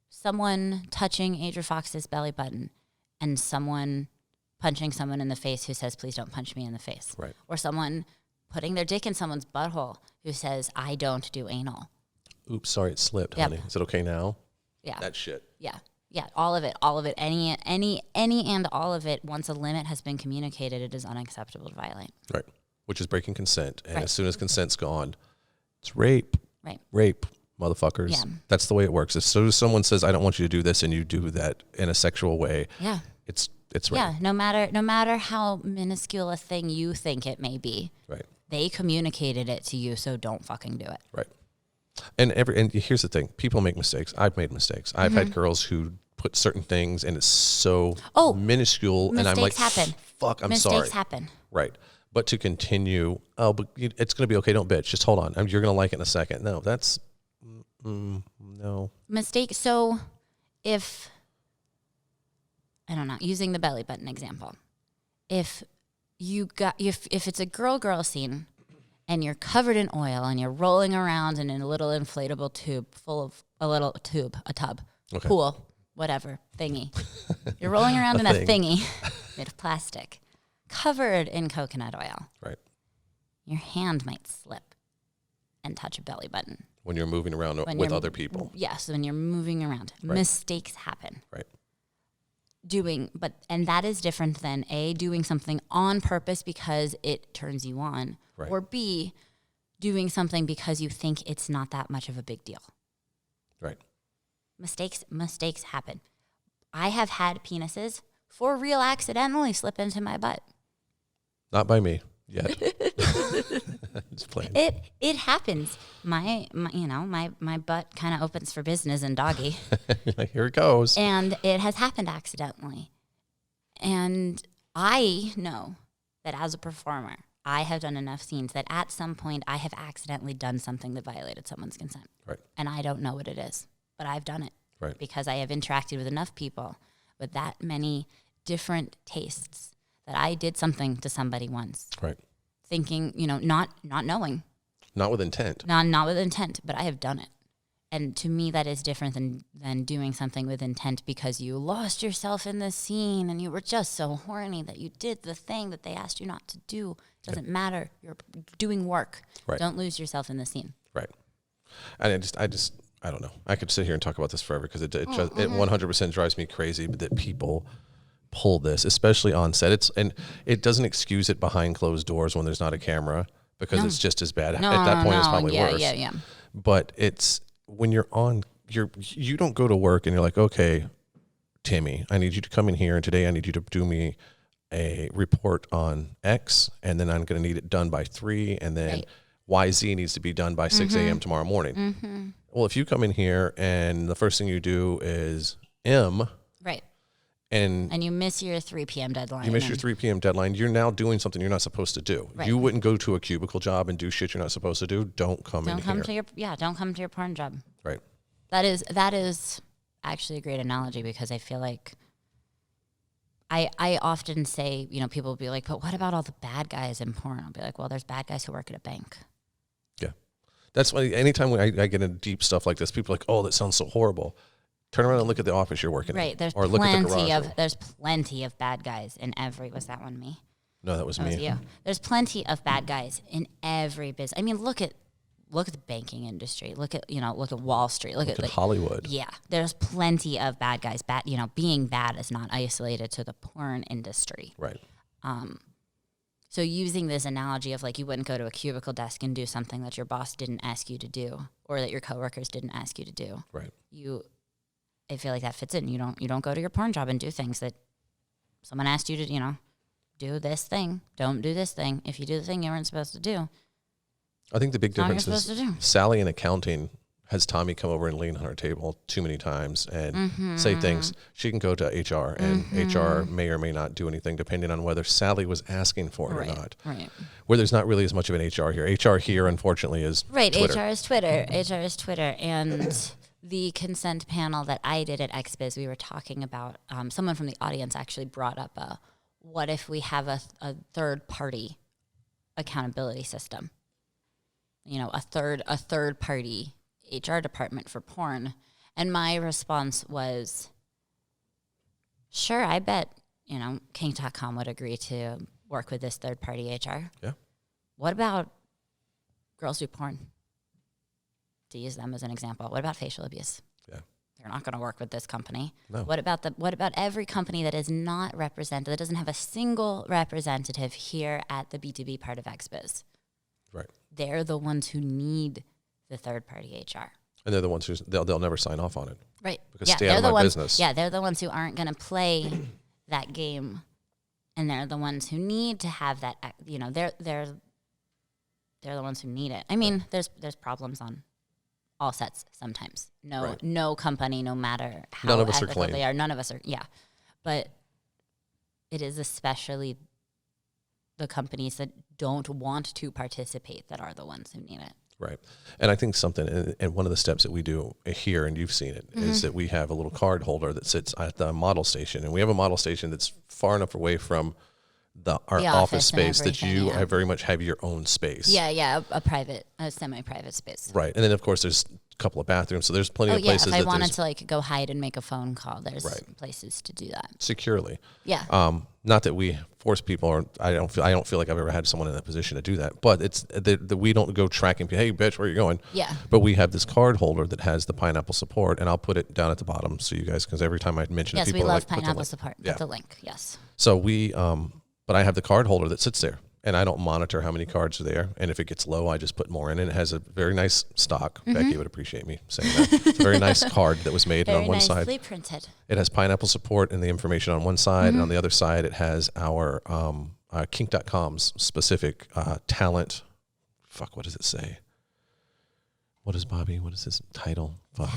someone touching Adria Fox's belly button and someone punching someone in the face who says, please don't punch me in the face. Right. Or someone putting their dick in someone's butthole who says, I don't do anal. Oops, sorry, it slipped, honey. Is it okay now? Yeah. That shit. Yeah. Yeah, all of it. Any and all of it, once a limit has been communicated, it is unacceptable to violate. Right. Which is breaking consent. And as soon as consent's gone, it's rape. Right. Rape, motherfuckers. Yeah. That's the way it works. As soon as someone says, I don't want you to do this, and you do that in a sexual way, it's rape. Yeah, no matter how minuscule a thing you think it may be. Right. They communicated it to you, so don't fucking do it. Right. And here's the thing. People make mistakes. I've made mistakes. I've had girls who put certain things, and it's so minuscule, and I'm like, happen. Fuck, I'm mistakes sorry. Mistakes happen. Right. But to continue, but it's going to be okay. Don't bitch. Just hold on. You're going to like it in a second. No, that's, no. Mistake. So if, I don't know, using the belly button example, if it's a girl scene and you're covered in oil and you're rolling around in a little inflatable tube full of a tub, pool, whatever, thingy. You're rolling around in a thingy made of plastic, covered in coconut oil. Right. Your hand might slip and touch a belly button. When you're moving around with other people. Yes, when you're moving around. Right. Mistakes happen. Right. And that is different than A, doing something on purpose because it turns you on, or B, doing something because you think it's not that much of a big deal. Right. Mistakes happen. I have had penises for real accidentally slip into my butt. Not by me yet. Just playing. It happens. My butt kind of opens for business and doggy. Here it goes. And it has happened accidentally. And I know that as a performer, I have done enough scenes that at some point I have accidentally done something that violated someone's consent. Right. And I don't know what it is, but I've done it. Right. Because I have interacted with enough people with that many different tastes that I did something to somebody once. Right. Thinking, not knowing. Not with intent. Not with intent, but I have done it. And to me, that is different than doing something with intent because you lost yourself in the scene and you were just so horny that you did the thing that they asked you not to do. It doesn't matter. You're doing work. Right. Don't lose yourself in the scene. Right. And I don't know. I could sit here and talk about this forever because it 100% drives me crazy that people pull this, especially on set. It doesn't excuse it behind closed doors when there's not a camera because it's just as bad. At that point, it's probably worse. Yeah. But it's when you're on, you don't go to work and you're like, okay, Timmy, I need you to come in here and today I need you to do me a report on X and then I'm going to need it done by 3 and then YZ needs to be done by 6 a.m. tomorrow morning. Mm-hmm. Well, if you come in here and the first thing you do is M. Right. And you miss your 3 p.m. deadline. You miss your 3 p.m. deadline. You're now doing something you're not supposed to do. Right. You wouldn't go to a cubicle job and do shit you're not supposed to do. Don't come here. Don't come to your porn job. Right. That is actually a great analogy because I feel like I often say, people will be like, but what about all the bad guys in porn? I'll be like, well, there's bad guys who work at a bank. Yeah. That's why anytime I get into deep stuff like this, people are like, oh, that sounds so horrible. Turn around and look at the office you're working in. Right. There's plenty of bad guys in every. Was that one me? No, that was me. Was you. There's plenty of bad guys in every business. I mean, look at look at the banking industry. Look at Wall Street. Look at Hollywood. Yeah, there's plenty of bad guys. Being bad is not isolated to the porn industry. Right. So using this analogy of like you wouldn't go to a cubicle desk and do something that your boss didn't ask you to do, or that your coworkers didn't ask you to do. Right. I feel like that fits in. You don't go to your porn job and do things that someone asked you to, do this thing. Don't do this thing. If you do the thing you weren't supposed to do. I think the big difference is supposed to do. Sally in accounting has Tommy come over and lean on her table too many times and say things. She can go to HR, and HR may or may not do anything depending on whether Sally was asking for it or not. Right. Where there's not really as much of an HR here. HR here, unfortunately, is Twitter. HR is Twitter. HR is Twitter. And the consent panel that I did at XBiz, we were talking about, someone from the audience actually brought up what if we have a third-party accountability system? A third-party HR department for porn. And my response was, sure, I bet, King.com would agree to work with this third-party HR. Yeah. What about girls do porn? To use them as an example. What about facial abuse? Yeah. They're not going to work with this company. No. What about every company that is not represented, that doesn't have a single representative here at the B2B part of XBiz? Right. They're the ones who need the third-party HR. And they're the ones who they'll never sign off on it. Right. Because stay out of my business. Yeah, they're the ones who aren't going to play that game, and they're the ones who need to have that. They're the ones who need it. I mean, there's problems on all sets sometimes. No company, no matter how none of us are ethical clean. they are, none of us are. Yeah, but it is especially the companies that don't want to participate that are the ones who need it. Right. And I think something, and one of the steps that we do here, and you've seen it, is that we have a little card holder that sits at the model station. And we have a model station that's far enough away from our office space that you very much have your own space. Yeah, a semi-private space. Right. And then, of course, there's a couple of bathrooms. So there's plenty of places if that I wanted to go hide and make a phone call, there's places to do that. Securely. Yeah. Not that we force people, or I don't feel like I've ever had someone in that position to do that. But it's that we don't go tracking people. Hey, bitch, where are you going? Yeah. But we have this card holder that has the pineapple support, and I'll put it down at the bottom so you guys, because every time I mention it, people we are love like, pineapple support. Put the link. Yes. So but I have the card holder that sits there, and I don't monitor how many cards are there. And if it gets low, I just put more in. And it has a very nice stock. Becky would appreciate me saying that. It's a very nice card that was made. And on one side, nicely printed. It has pineapple support and the information on one side, and on the other side, it has our Kink.com's specific talent. Fuck, what does it say? What is his title? Fuck.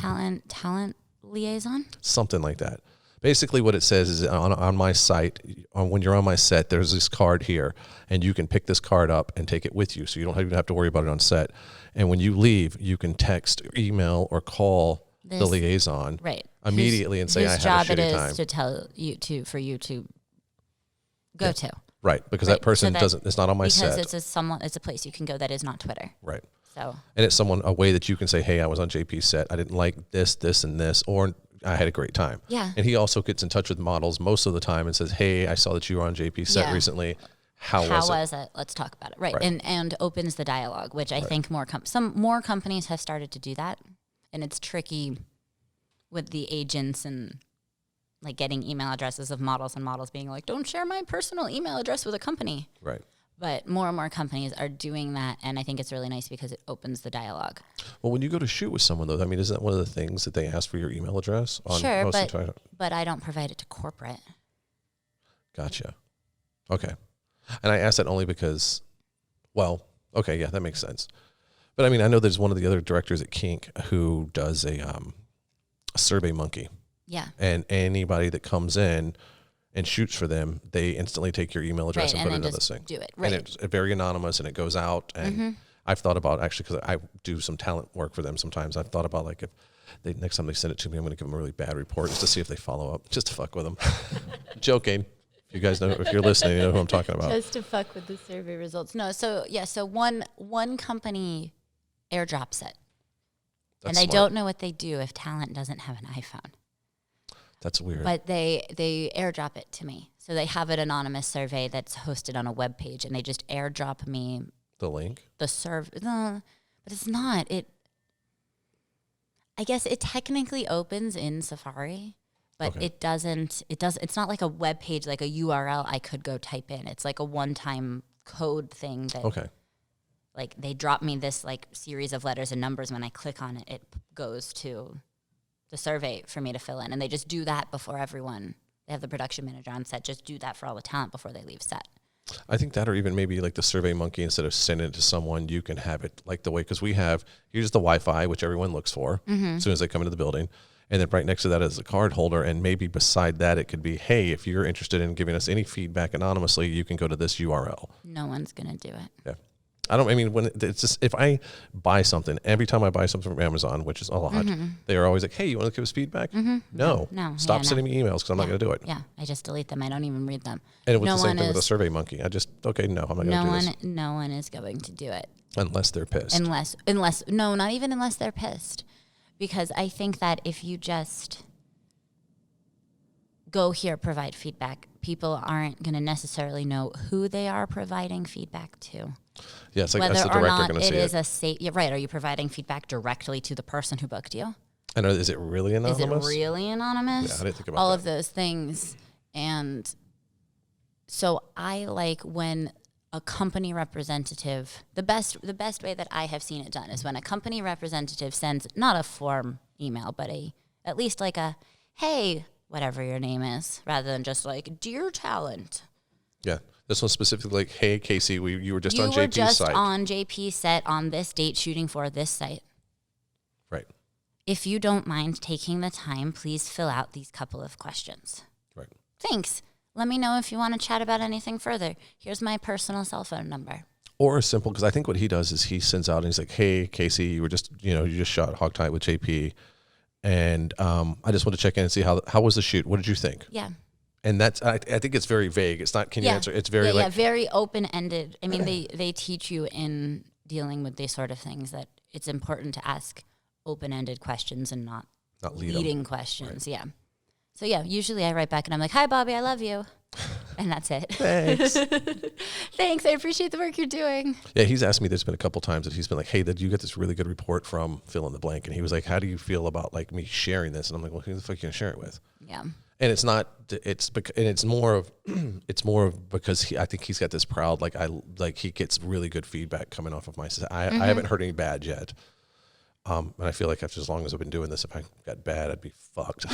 Talent liaison? Something like that. Basically, what it says is on my site, when you're on my set, there's this card here, and you can pick this card up and take it with you, so you don't even have to worry about it on set. And when you leave, you can text, email, or call the liaison immediately and say, I have a shitty time. Whose job it is to tell you for you to go to. Right, because that person it's not on my set. Because it's a place you can go that is not Twitter. Right. So. And it's a way that you can say, hey, I was on JP's set. I didn't like this, and this, or I had a great time. Yeah. And he also gets in touch with models most of the time and says, hey, I saw that you were on JP's set recently. How was it? Let's talk about it. Right. And opens the dialogue, which I think some more companies have started to do that. And it's tricky with the agents and getting email addresses of models, and models being like, don't share my personal email address with a company. Right. But more and more companies are doing that, and I think it's really nice because it opens the dialogue. Well, when you go to shoot with someone, though, I mean, isn't that one of the things that they ask for your email address? Sure, but I don't provide it to corporate. Gotcha. Okay. And I ask that only because, okay, yeah, that makes sense. But, I mean, I know there's one of the other directors at Kink who does a Survey Monkey. Yeah. And anybody that comes in and shoots for them, they instantly take your email address and put it into this thing. Do it, right. And it's very anonymous, and it goes out. And I've thought about, actually, because I do some talent work for them sometimes, I've thought about, if next time they send it to me, I'm going to give them a really bad report just to see if they follow up, just to fuck with them. Joking. If you guys know, if you're listening, you know who I'm talking about. Just to fuck with the survey results. No, so one company airdrops it. That's and I smart. don't know what they do if talent doesn't have an iPhone. That's weird. But they airdrop it to me. So they have an anonymous survey that's hosted on a web page, and they just airdrop me the link? the But it's not. I guess it technically opens in Safari, but Okay. it doesn't. It's not like a web page, like a URL I could go type in. It's like a one-time code thing that, Okay. like, they drop me this like series of letters and numbers. When I click on it, it goes to the survey for me to fill in, and they just do that before everyone. They have the production manager on set just do that for all the talent before they leave set. I think that, or even maybe like the Survey Monkey, instead of sending it to someone, you can have it like the way, because we have, here's the Wi-Fi, which everyone looks for as soon as they come into the building. And then right next to that is a card holder. And maybe beside that, it could be, hey, if you're interested in giving us any feedback anonymously, you can go to this URL. No one's going to do it. Yeah. When it's just, if I buy something, every time I buy something from Amazon, which is a lot, they are always like, hey, you want to give us feedback? No. Stop sending me emails because I'm not going to do it. Yeah, I just delete them. I don't even read them. And it was the same thing with the Survey Monkey. I'm not going to do this. No one is going to do it. Unless they're pissed. No, not even unless they're pissed. Because I think that if you just go here, provide feedback, people aren't going to necessarily know who they are providing feedback to. Yeah, it's like whether that's the or director not going to see it it. is a safe. Yeah, right. Are you providing feedback directly to the person who booked you? And is it really anonymous? Is it really anonymous? Yeah, I didn't think about all that. of those things. And so I like when a company representative, the best way that I have seen it done is when a company representative sends not a form email, but at least like a, hey, whatever your name is, rather than just like, dear talent. Yeah. This one specifically like, hey, Casey, you were just on JP's site. You were just on JP's set on this date shooting for this site. Right. If you don't mind taking the time, please fill out these couple of questions. Right. Thanks. Let me know if you want to chat about anything further. Here's my personal cell phone number. Or simple, because I think what he does is he sends out and he's like, hey, Casey, you just shot Hog Tie with JP. And I just want to check in and see how was the shoot? What did you think? Yeah. And that's, I think it's very vague. It's not, can you answer? It's very very open-ended. I mean, they teach you in dealing with these sort of things that it's important to ask open-ended questions and not leading questions. Right. Yeah. So yeah, usually I write back and I'm like, hi, Bobby, I love you. And that's it. Thanks. Thanks. I appreciate the work you're doing. Yeah, he's asked me, there's been a couple times that he's been like, hey, did you get this really good report from fill in the blank? And he was like, how do you feel about like me sharing this? And I'm like, well, who the fuck are you going to share it with? Yeah. And it's not, it's more of because I think he's got this proud, he gets really good feedback coming off of my, I haven't heard any bad yet. And I feel like after as long as I've been doing this, if I got bad, I'd be fucked.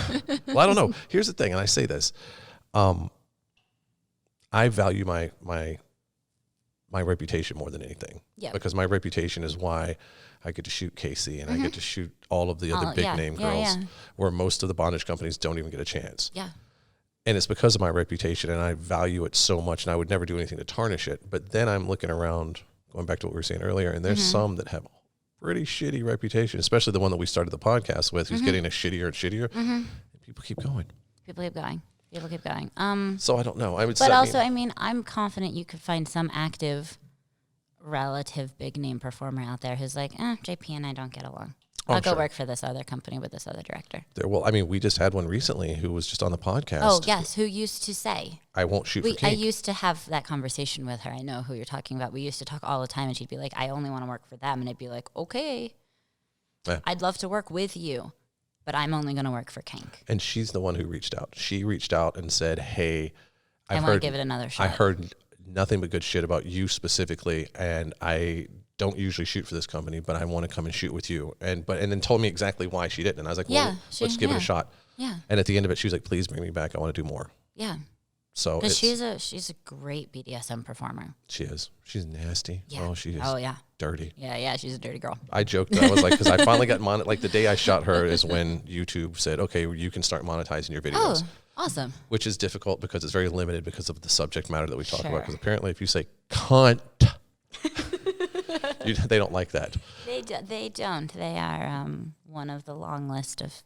Well, I don't know. Here's the thing. And I say this, I value my reputation more than anything. Yeah. Because my reputation is why I get to shoot Casey and I get to shoot all of the other big name girls where most of the bondage companies don't even get a chance. Yeah. And it's because of my reputation and I value it so much and I would never do anything to tarnish it. But then I'm looking around, going back to what we were saying earlier, and there's some that have pretty shitty reputation, especially the one that we started the podcast with, who's getting a shittier and shittier. And people keep going. People keep going. So I don't know. I'm confident you could find some active, relative big name performer out there who's like, JP and I don't get along. I'll go work for this other company with this other director. We just had one recently who was just on the podcast. Oh, yes. Who used to say, I won't shoot for kink. I used to have that conversation with her. I know who you're talking about. We used to talk all the time and she'd be like, I only want to work for them. And I'd be like, okay, I'd love to work with you, but I'm only going to work for kink. And she's the one who reached out. She reached out and said, hey, I want to give it another shot. I heard nothing but good shit about you specifically, and I don't usually shoot for this company, but I want to come and shoot with you. And then told me exactly why she didn't. And I was like, well, let's give it a shot. Yeah. And at the end of it, she was like, please bring me back. I want to do more. Yeah. So because she's a great BDSM performer. She is. She's nasty. Yeah. Oh, she is. Oh, yeah. Dirty. Yeah. She's a dirty girl. I joked that I was like, because I finally got like the day I shot her is when YouTube said, okay, you can start monetizing your videos. Oh, awesome. Which is difficult because it's very limited because of the subject matter that we talk about. Because apparently if you say cunt, they don't like that. They don't. They are one of the long list of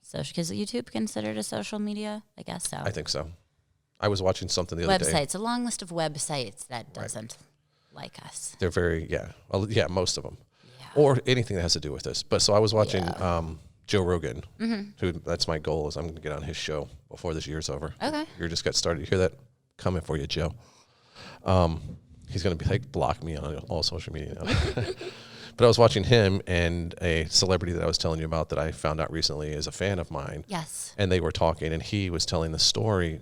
social, because YouTube considered a social media, I guess so. I think so. I was watching something the other day. Websites, a long list of websites that doesn't like us. They're very, most of them. Yeah. Or anything that has to do with this. But so I was watching Joe Rogan, who that's my goal is I'm going to get on his show before this year's over. Okay. You just got started. You hear that? Coming for you, Joe. He's going to be like, block me on all social media now. But I was watching him, and a celebrity that I was telling you about that I found out recently is a fan of mine. Yes. And they were talking, and he was telling the story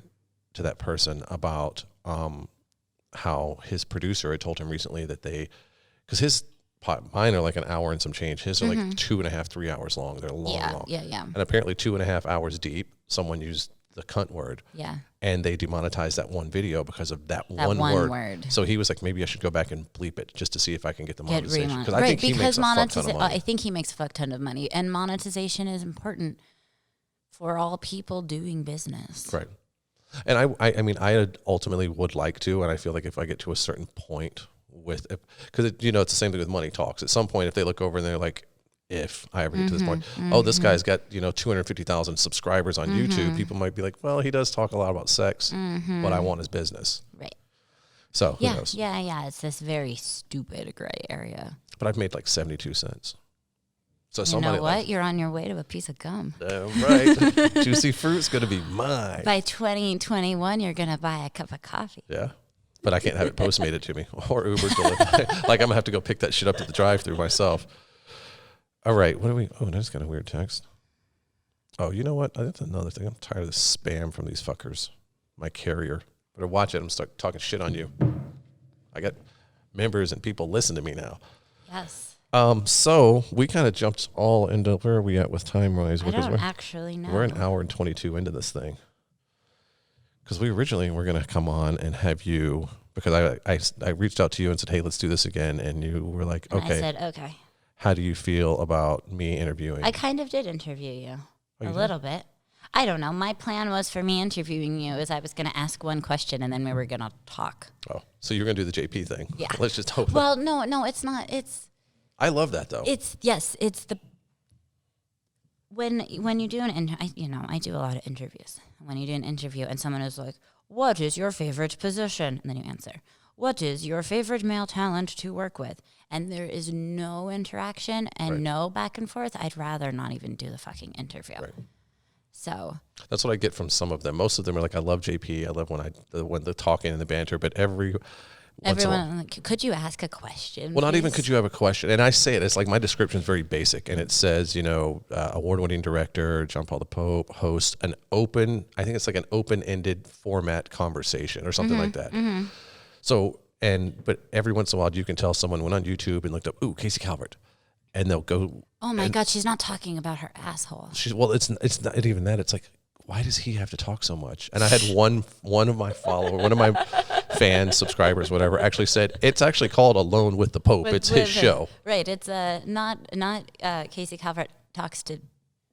to that person about how his producer had told him recently that because mine are like an hour and some change. His are like 2.5, 3 hours long. They're long. Yeah. And apparently 2.5 hours deep, someone used the cunt word. Yeah. And they demonetized that one video because of that one word. So he was like, maybe I should go back and bleep it just to see if I can get the monetization. Because I think he makes a fuck ton of money. I think he makes a fuck ton of money. And monetization is important for all people doing business. Right. And I mean, I ultimately would like to, and I feel like if I get to a certain point with it, because it's the same thing with money talks. At some point, if they look over and they're like, if I ever get to this point, oh, this guy's got 250,000 subscribers on YouTube, people might be like, well, he does talk a lot about sex, but I want his business. Right. So who knows? Yeah. It's this very stupid gray area. But I've made like 72 cents. So you know what? You're on your way to a piece of gum. Right. Juicy fruit's going to be mine. By 2021, you're going to buy a cup of coffee. Yeah. But I can't have it Postmated to me or Uber delivered. Like I'm going to have to go pick that shit up at the drive-thru myself. All right. What do we? Oh, that's kind of weird text. Oh, you know what? That's another thing. I'm tired of this spam from these fuckers. My carrier. Better watch it. I'm start talking shit on you. I got members and people listen to me now. Yes. So we kind of jumped all into where are we at with time-wise? I don't actually know. We're an hour and 22 into this thing. Because we originally were going to come on and have you, because I reached out to you and said, hey, let's do this again. And you were like, and okay. I said, okay. How do you feel about me interviewing? I kind of did interview you a little bit. I don't know. My plan was for me interviewing you is I was going to ask one question and then we were going to talk. Oh, so you're going to do the JP thing. Yeah. Let's just hope. Well, no, it's not. I love that though. It's the, when you do I do a lot of interviews. When you do an interview and someone is like, what is your favorite position? And then you answer, what is your favorite male talent to work with? And there is no interaction and no back and forth. I'd rather not even do the fucking interview. Right. So that's what I get from some of them. Most of them are like, I love JP. I love when the talking and the banter, but everyone, like, could you ask a question? Well, please? Not even could you have a question. And I say it, it's like my description is very basic. And it says, award-winning director, John Paul the Pope, host I think it's like an open-ended format conversation or something like that. Mm-hmm. So, but every once in a while you can tell someone went on YouTube and looked up, Casey Calvert. And they'll go, oh my God, she's not talking about her asshole. It's not even that. It's like, why does he have to talk so much? And I had one of my fans, subscribers, whatever, actually said, it's actually called Alone with the Pope. It's his show. Right. It's not Casey Calvert talks to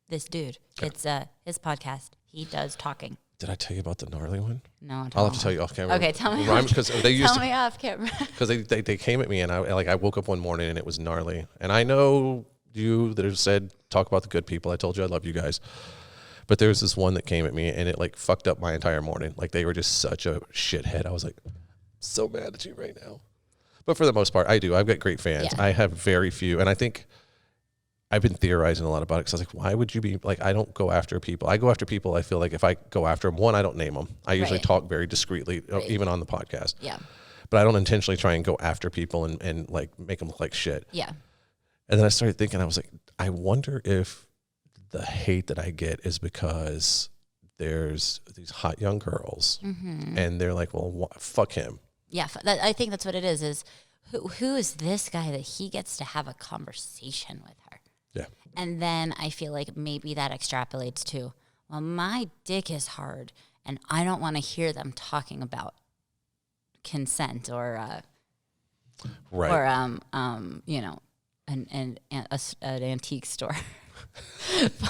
this dude. Okay. It's his podcast. He does talking. Did I tell you about the gnarly one? No, I'll have to tell you off camera. Okay, tell me. Because they used tell me off camera. Because they came at me and I woke up one morning and it was gnarly. And I know you that have said talk about the good people. I told you I love you guys. But there's this one that came at me and it like fucked up my entire morning. Like they were just such a shithead. I was like, so mad at you right now. But for the most part, I do. I've got great fans. Yeah. I have very few, and I think I've been theorizing a lot about it because I was like, why would you be like, I don't go after people. I go after people. I feel like if I go after them, one, I don't name them. I usually talk very discreetly, even on the podcast. Yeah. But I don't intentionally try and go after people and like make them look like shit. Yeah. And then I started thinking, I was like, I wonder if the hate that I get is because there's these hot young girls and they're like, well, fuck him. Yeah. I think that's what it is who is this guy that he gets to have a conversation with her? Yeah. And then I feel like maybe that extrapolates to, well, my dick is hard and I don't want to hear them talking about consent or an antique store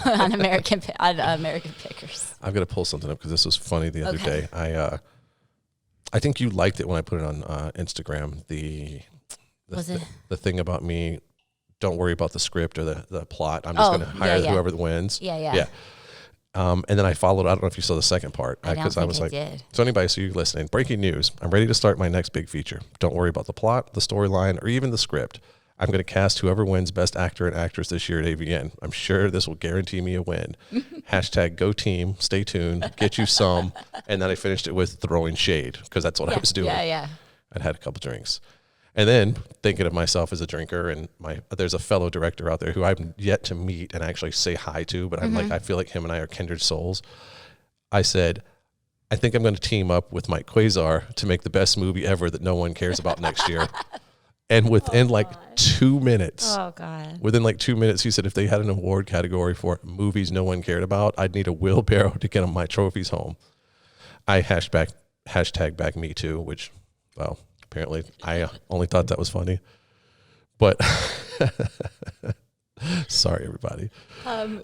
on American Pickers. I've got to pull something up because this was funny the other day. I think you liked it when I put it on Instagram. The thing about me, don't worry about the script or the plot. I'm just going to hire whoever wins. Yeah. And then I followed. I don't know if you saw the second part because I was like, did. So anybody, so you're listening. Breaking news: I'm ready to start my next big feature. Don't worry about the plot, the storyline, or even the script. I'm going to cast whoever wins Best Actor and Actress this year at AVN. I'm sure this will guarantee me a win. # Go Team. Stay tuned. Get you some. And then I finished it with throwing shade because that's what I was doing. Yeah. I'd had a couple drinks. And then thinking of myself as a drinker, and there's a fellow director out there who I've yet to meet and actually say hi to, but I'm like, I feel like him and I are kindred souls. I said, I think I'm going to team up with Mike Quasar to make the best movie ever that no one cares about next year. And within 2 minutes, within 2 minutes, he said if they had an award category for movies no one cared about, I'd need a wheelbarrow to get my trophies home. I hashtag back me too, which, well, apparently I only thought that was funny. But sorry, everybody. I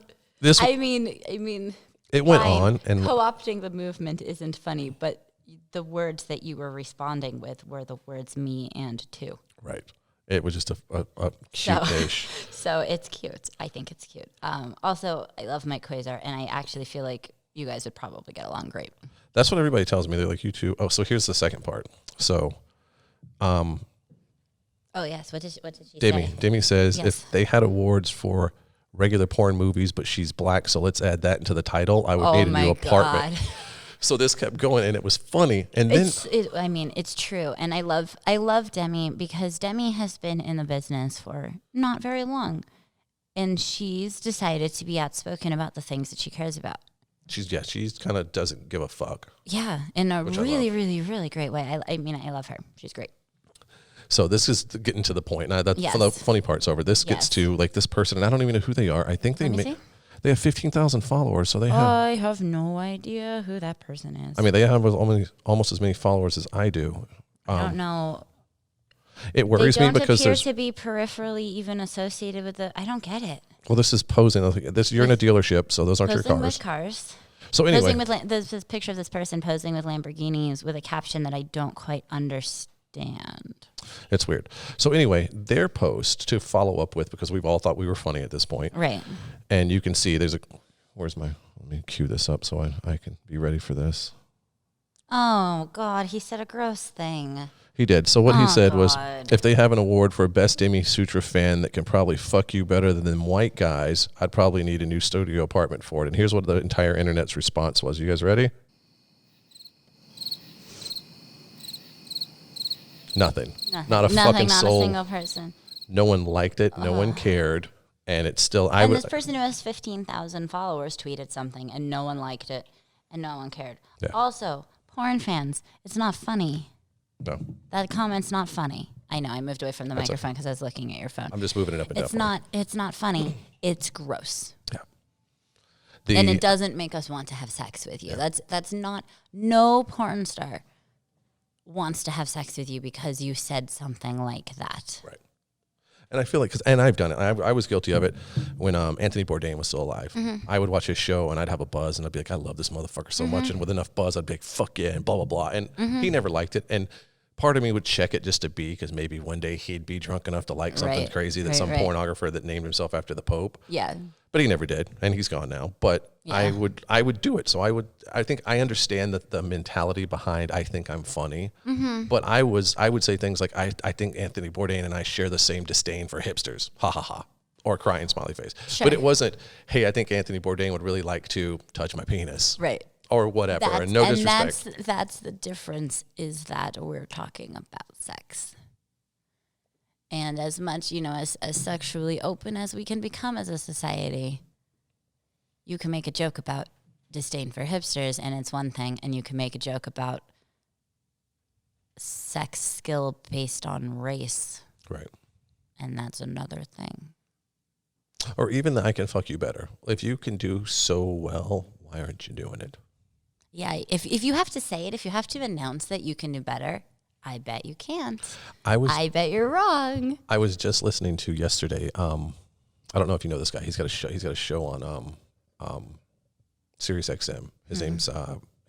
mean, it went on, and co-opting the movement isn't funny, but the words that you were responding with were the words me and too. Right. It was just a cute-ish. So it's cute. I think it's cute. Also, I love Mike Quasar, and I actually feel like you guys would probably get along great. That's what everybody tells me. They're like, you two. Oh, so here's the second part. So, oh yes. What did she say? Demi says yes. If they had awards for regular porn movies, but she's black, so let's add that into the title. I would need a new apartment. God. So this kept going, and it was funny. And then, it's true, and I love Demi because Demi has been in the business for not very long, and she's decided to be outspoken about the things that she cares about. She's kind of doesn't give a fuck. Yeah, in a really, really, really great way. I love her. She's great. So this is getting to the point. Now, the funny part's over. This gets to this person, and I don't even know who they are. I think they have 15,000 followers. So they have. I have no idea who that person is. I mean, they have almost as many followers as I do. I don't know. It worries me because they don't appear to be peripherally even associated with I don't get it. Well, this is posing. You're in a dealership, so those aren't your cars. Posing with cars. So anyway, there's this picture of this person posing with Lamborghinis with a caption that I don't quite understand. It's weird. So anyway, their post to follow up with, because we've all thought we were funny at this point, right? And you can see let me cue this up so I can be ready for this. Oh God, he said a gross thing. He did. So what he said was, if they have an award for best Demi Sutra fan that can probably fuck you better than white guys, I'd probably need a new studio apartment for it. And here's what the entire internet's response was. You guys ready? Nothing. Not a fucking soul. Not a single person. No one liked it. No one cared. And it's still... this person who has 15,000 followers tweeted something, and no one liked it, and no one cared. Yeah. Also, porn fans, it's not funny. No. That comment's not funny. I know, I moved away from the microphone because I was looking at your phone. I'm just moving it up and down. It's not funny. It's gross. Yeah. And it doesn't make us want to have sex with you. Yeah. That's not... No porn star wants to have sex with you because you said something like that. Right. And I feel like, and I've done it. I was guilty of it when Anthony Bourdain was still alive. Mm-hmm. I would watch his show and I'd have a buzz and I'd be like, I love this motherfucker so much. And with enough buzz, I'd be like, fuck yeah, and blah, blah, blah. And he never liked it. And part of me would check it just to be, because maybe one day he'd be drunk enough to like something crazy that some pornographer that named himself after the Pope. Yeah. But he never did, and he's gone now. But I would do it. So I think I understand that the mentality behind I think I'm funny. Mm-hmm. But I would say things like I think Anthony Bourdain and I share the same disdain for hipsters. Ha ha ha. Or crying smiley face. Sure. But it wasn't, hey, I think Anthony Bourdain would really like to touch my penis. Right. Or whatever. And no disrespect. That's the difference, is that we're talking about sex. And as much, as sexually open as we can become as a society, you can make a joke about disdain for hipsters, and it's one thing, and you can make a joke about sex skill based on race. Right. And that's another thing. Or even that I can fuck you better. If you can do so well, why aren't you doing it? Yeah, if you have to say it, if you have to announce that you can do better, I bet you can't. I bet you're wrong. I was just listening to yesterday. I don't know if you know this guy. He's got a show on Sirius XM. His name's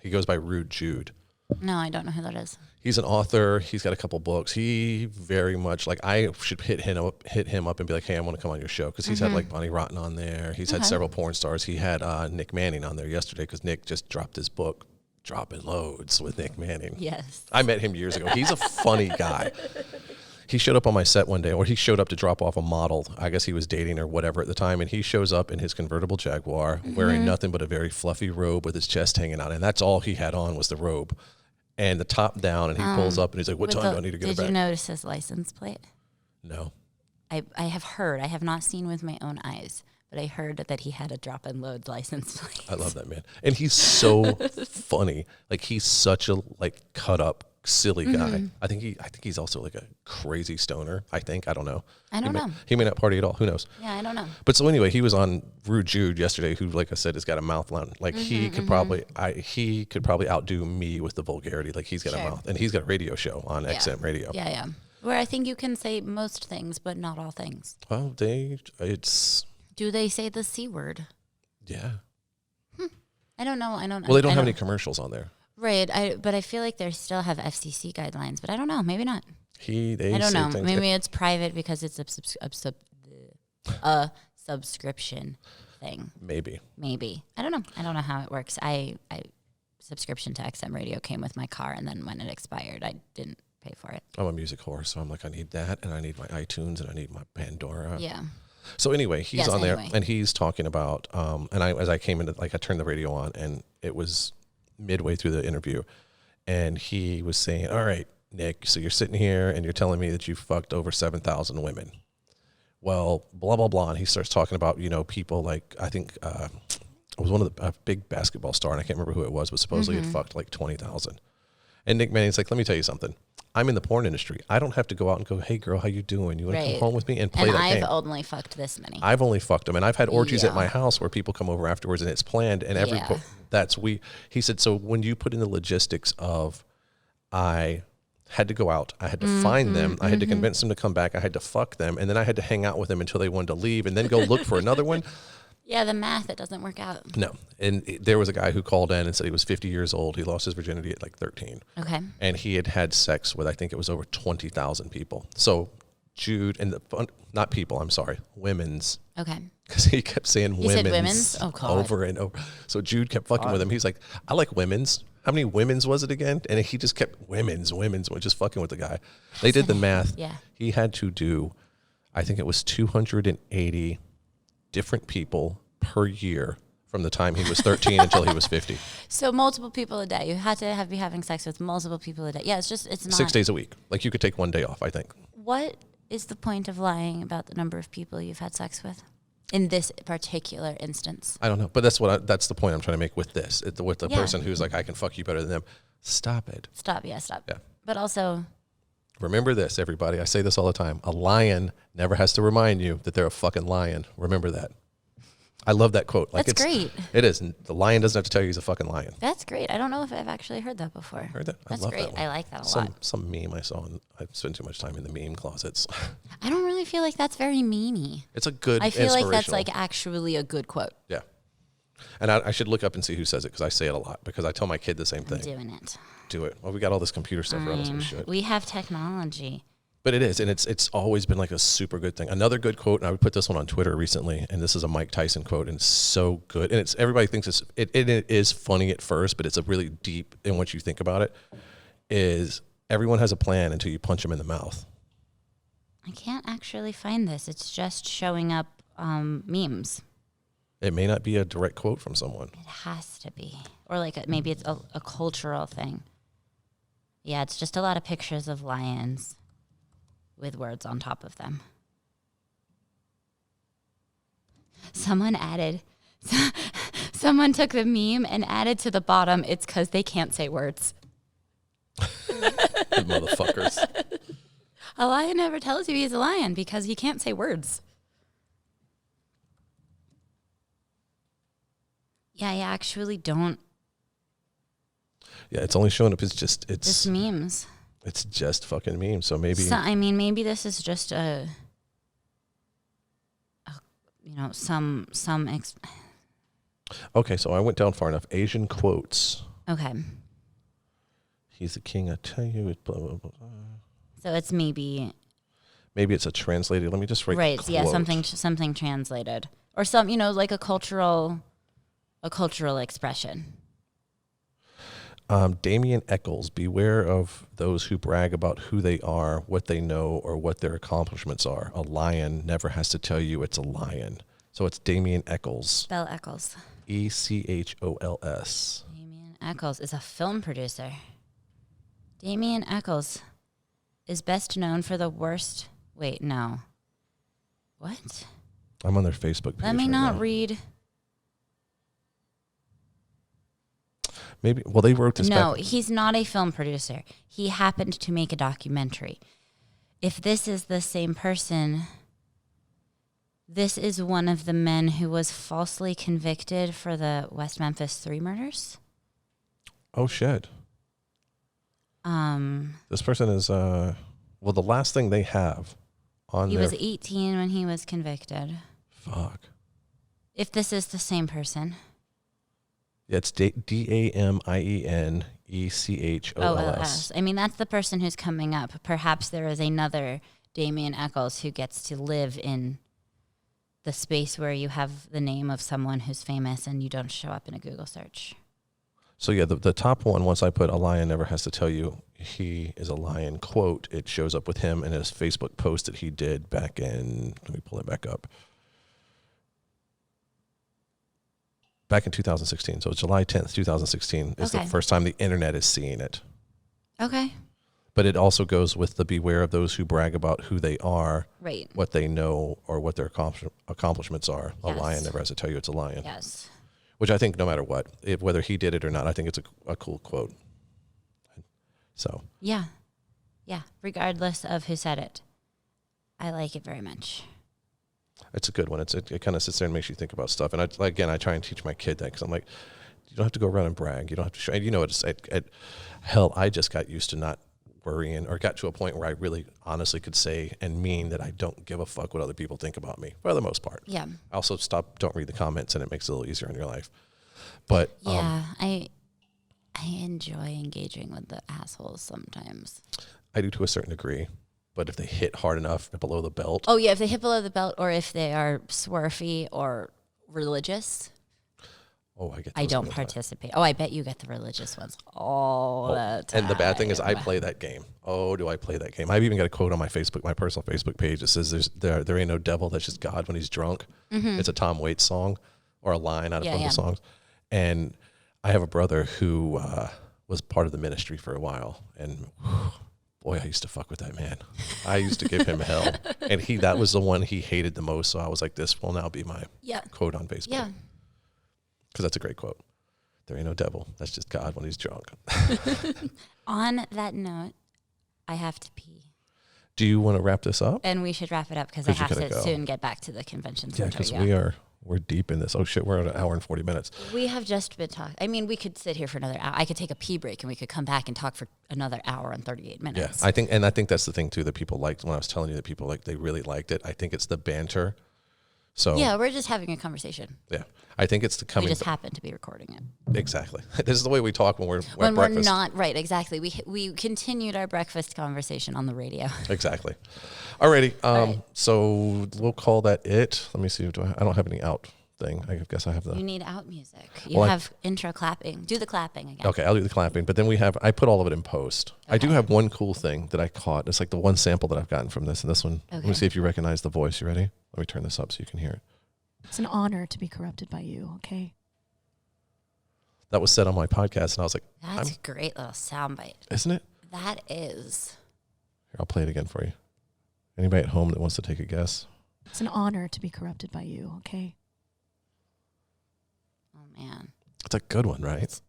he goes by Rude Jude. No, I don't know who that is. He's an author. He's got a couple books. He very much I should hit him up and be like, hey, I want to come on your show, because he's had like Bonnie Rotten on there. He's had several porn stars. He had Nick Manning on there yesterday because Nick just dropped his book, Dropping Loads with Nick Manning. Yes. I met him years ago. He's a funny guy. He showed up on my set one day, or he showed up to drop off a model. I guess he was dating or whatever at the time, and he shows up in his convertible Jaguar wearing nothing but a very fluffy robe with his chest hanging out, and that's all he had on was the robe. and the top down, and he pulls up, and he's like, "What time do I need to get it back?" Did you notice his license plate? No. I have heard. I have not seen with my own eyes, but I heard that he had a drop and load license plate. I love that man, and he's so funny. Like he's such a cut up, silly guy. I think he's also like a crazy stoner. I don't know. I don't know. He may not party at all. Who knows? Yeah, I don't know. But so anyway, he was on Rude Jude yesterday, who, like I said, has got a mouth line. Like he could probably outdo me with the vulgarity. Like he's got a mouth, and he's got a radio show on XM radio. Yeah. Where I think you can say most things, but not all things. Well, do they say the C word? Yeah. I don't know. Well, they don't have any commercials on there. Right. But I feel like they still have FCC guidelines, but I don't know. Maybe not. I don't know. Maybe it's private because it's a subscription thing. Maybe. I don't know. I don't know how it works. I subscription to XM radio came with my car, and then when it expired, I didn't pay for it. I'm a music whore, so I'm like, I need that, and I need my iTunes, and I need my Pandora. Yeah. So anyway, he's on there, and he's talking about, as I came into, I turned the radio on, and it was midway through the interview, and he was saying, all right, Nick, so you're sitting here, and you're telling me that you fucked over 7,000 women. Well, blah, blah, blah, and he starts talking about, people like, I think it was one of the big basketball star, and I can't remember who it was, but supposedly had fucked like 20,000. And Nick Manning's like, let me tell you something. I'm in the porn industry. I don't have to go out and go, hey, girl, how you doing? You want to come home with me and play that game? And I've only fucked this many. I've only fucked them. And I've had orgies at my house where people come over afterwards, and it's planned. And he said, so when you put in the logistics of I had to go out, I had to find them, I had to convince them to come back, I had to fuck them, and then I had to hang out with them until they wanted to leave and then go look for another one. Yeah, the math, it doesn't work out. No. And there was a guy who called in and said he was 50 years old. He lost his virginity at like 13. Okay. And he had sex with, I think it was over 20,000 people. So Jude, and women's. Okay. Because he kept saying women's. Said women's? Oh, God. Over and over. So Jude kept fucking with him. He's like, I like women's. How many women's was it again? And he just kept women's, just fucking with the guy. They did the math. Yeah. He had to do, I think it was 280 different people per year from the time he was 13 until he was 50. So multiple people a day. You had to be having sex with multiple people a day. Yeah, it's not 6 days a week. Like you could take one day off, I think. What is the point of lying about the number of people you've had sex with in this particular instance? I don't know, but that's the point I'm trying to make with this. With the person who's like, I can fuck you better than them. Stop it. Stop. Yeah. But also, remember this, everybody. I say this all the time. A lion never has to remind you that they're a fucking lion. Remember that. I love that quote. That's great. It is. The lion doesn't have to tell you he's a fucking lion. That's great. I don't know if I've actually heard that before. Heard that? That's love great. That one. I like that a lot. Some meme I saw, and I spend too much time in the meme closets. I don't really feel like that's very memey. It's a good, I feel like that's like actually a good quote. Yeah. And I should look up and see who says it, because I say it a lot, because I tell my kid the same thing. I'm doing it. Do it. Well, we got all this computer stuff around us. We should. We have technology. But it is, and it's always been like a super good thing. Another good quote, and I would put this one on Twitter recently, and this is a Mike Tyson quote, and it's so good. And everybody thinks it is funny at first, but it's a really deep in what you think about it, is everyone has a plan until you punch them in the mouth. I can't actually find this. It's just showing up memes. It may not be a direct quote from someone. It has to be. Or like maybe it's a cultural thing. Yeah, it's just a lot of pictures of lions with words on top of them. Someone took the meme and added to the bottom, it's because they can't say words. Motherfuckers. A lion never tells you he's a lion because he can't say words. Yeah, I actually don't. Yeah, it's only showing up. It's just memes. It's just fucking memes. So maybe. Maybe this is just Okay, so I went down far enough. Asian quotes. Okay. He's the king. I tell you, it's blah blah blah. So it's maybe it's a translated. Let me just write. Right. Quote. Yeah. Something translated, or like a cultural expression. Damien Eccles, beware of those who brag about who they are, what they know, or what their accomplishments are. A lion never has to tell you it's a lion. So it's Damien Eccles. Spell Eccles. Echols. Damien Eccles is a film producer. Damien Eccles is best known for the worst. Wait, no. What? I'm on their Facebook page. Let me right not now. read. Maybe. Well, they wrote this. No, back. he's not a film producer. He happened to make a documentary. If this is the same person, this is one of the men who was falsely convicted for the West Memphis 3 murders. Oh shit. This person is well, the last thing they have on He their was 18 when he was convicted. fuck. If this is the same person. Yeah, it's DAMIENECHOLS. OLS. I mean, that's the person who's coming up. Perhaps there is another Damien Eccles who gets to live in the space where you have the name of someone who's famous and you don't show up in a Google search. So yeah, the top one, once I put "a lion never has to tell you he is a lion" quote, it shows up with him in his Facebook post that he did back in, let me pull it back up. Back in 2016. So July 10th, 2016 is the Okay. first time the internet is seeing it. Okay. But it also goes with the beware of those who brag about who they are, Right. what they know, or what their accomplishments are. A Yes. lion never has to tell you it's a lion. Yes. Which I think no matter what, whether he did it or not, I think it's a cool quote. So Yeah. Yeah. Regardless of who said it. I like it very much. it's a good one. It kind of sits there and makes you think about stuff. And I try and teach my kid that because I'm like, you don't have to go around and brag. You don't have to show. You know, hell, I just got used to not worrying, or got to a point where I really honestly could say and mean that I don't give a fuck what other people think about me for the most part. Yeah. I also don't read the comments, and it makes it a little easier in your life. But Yeah. I enjoy engaging with the assholes sometimes. I do to a certain degree. But if they hit hard enough below the belt, Oh, yeah. If they hit below the belt or if they are swerfy or religious, I get. I those don't sometimes. participate. Oh, I bet you get the religious ones all the time. And the bad thing is, I play that game. Oh, do I play that game? I've even got a quote on my personal Facebook page that says, "There ain't no devil. That's just God when he's drunk." Mm-hmm. It's a Tom Waits song, or a line out of one of the songs. And I have a brother who was part of the ministry for a while, and boy, I used to fuck with that man. I used to give him hell, and that was the one he hated the most. So I was like, "This will now be my quote on Facebook." Yeah. Because that's a great quote. There ain't no devil. That's just God when he's drunk. On that note, I have to pee. Do you want to wrap this up? And we should wrap it up because I 'Cause you have to gotta go. soon get back to the convention Yeah, center. because we're deep in this. Oh shit, we're at an hour and 40 minutes. We have just been talking. I mean, we could sit here for another hour. I could take a pee break and we could come back and talk for another hour and 38 Yeah, minutes. I think that's the thing too that people liked when I was telling you that people they really liked it. I think it's the banter. So Yeah, we're just having a conversation. yeah, I think it's the We coming. just happen to be recording it. Exactly. This is the way we talk when we're at When we're breakfast. not, right, exactly. We continued our breakfast conversation on the radio. Exactly. Alrighty. right. So we'll call that it. Let me see. I don't have any out thing. I guess I have the. You need out music. You Well, have intro clapping. Do the clapping again. Okay, I'll do the clapping, but then I put all of it in post. I do Okay. have one cool thing that I caught. It's like the one sample that I've gotten from this, and this one. Let me Okay. see if you recognize the voice. You ready? Let me turn this up so you can hear it. It's an honor to be corrupted by you, okay? That was said on my podcast, and I was like, That's a great little soundbite. isn't it? That is. Here, I'll play it again for you. Anybody at home that wants to take a guess? It's an honor to be corrupted by you, okay? Oh, man. It's a good one, right?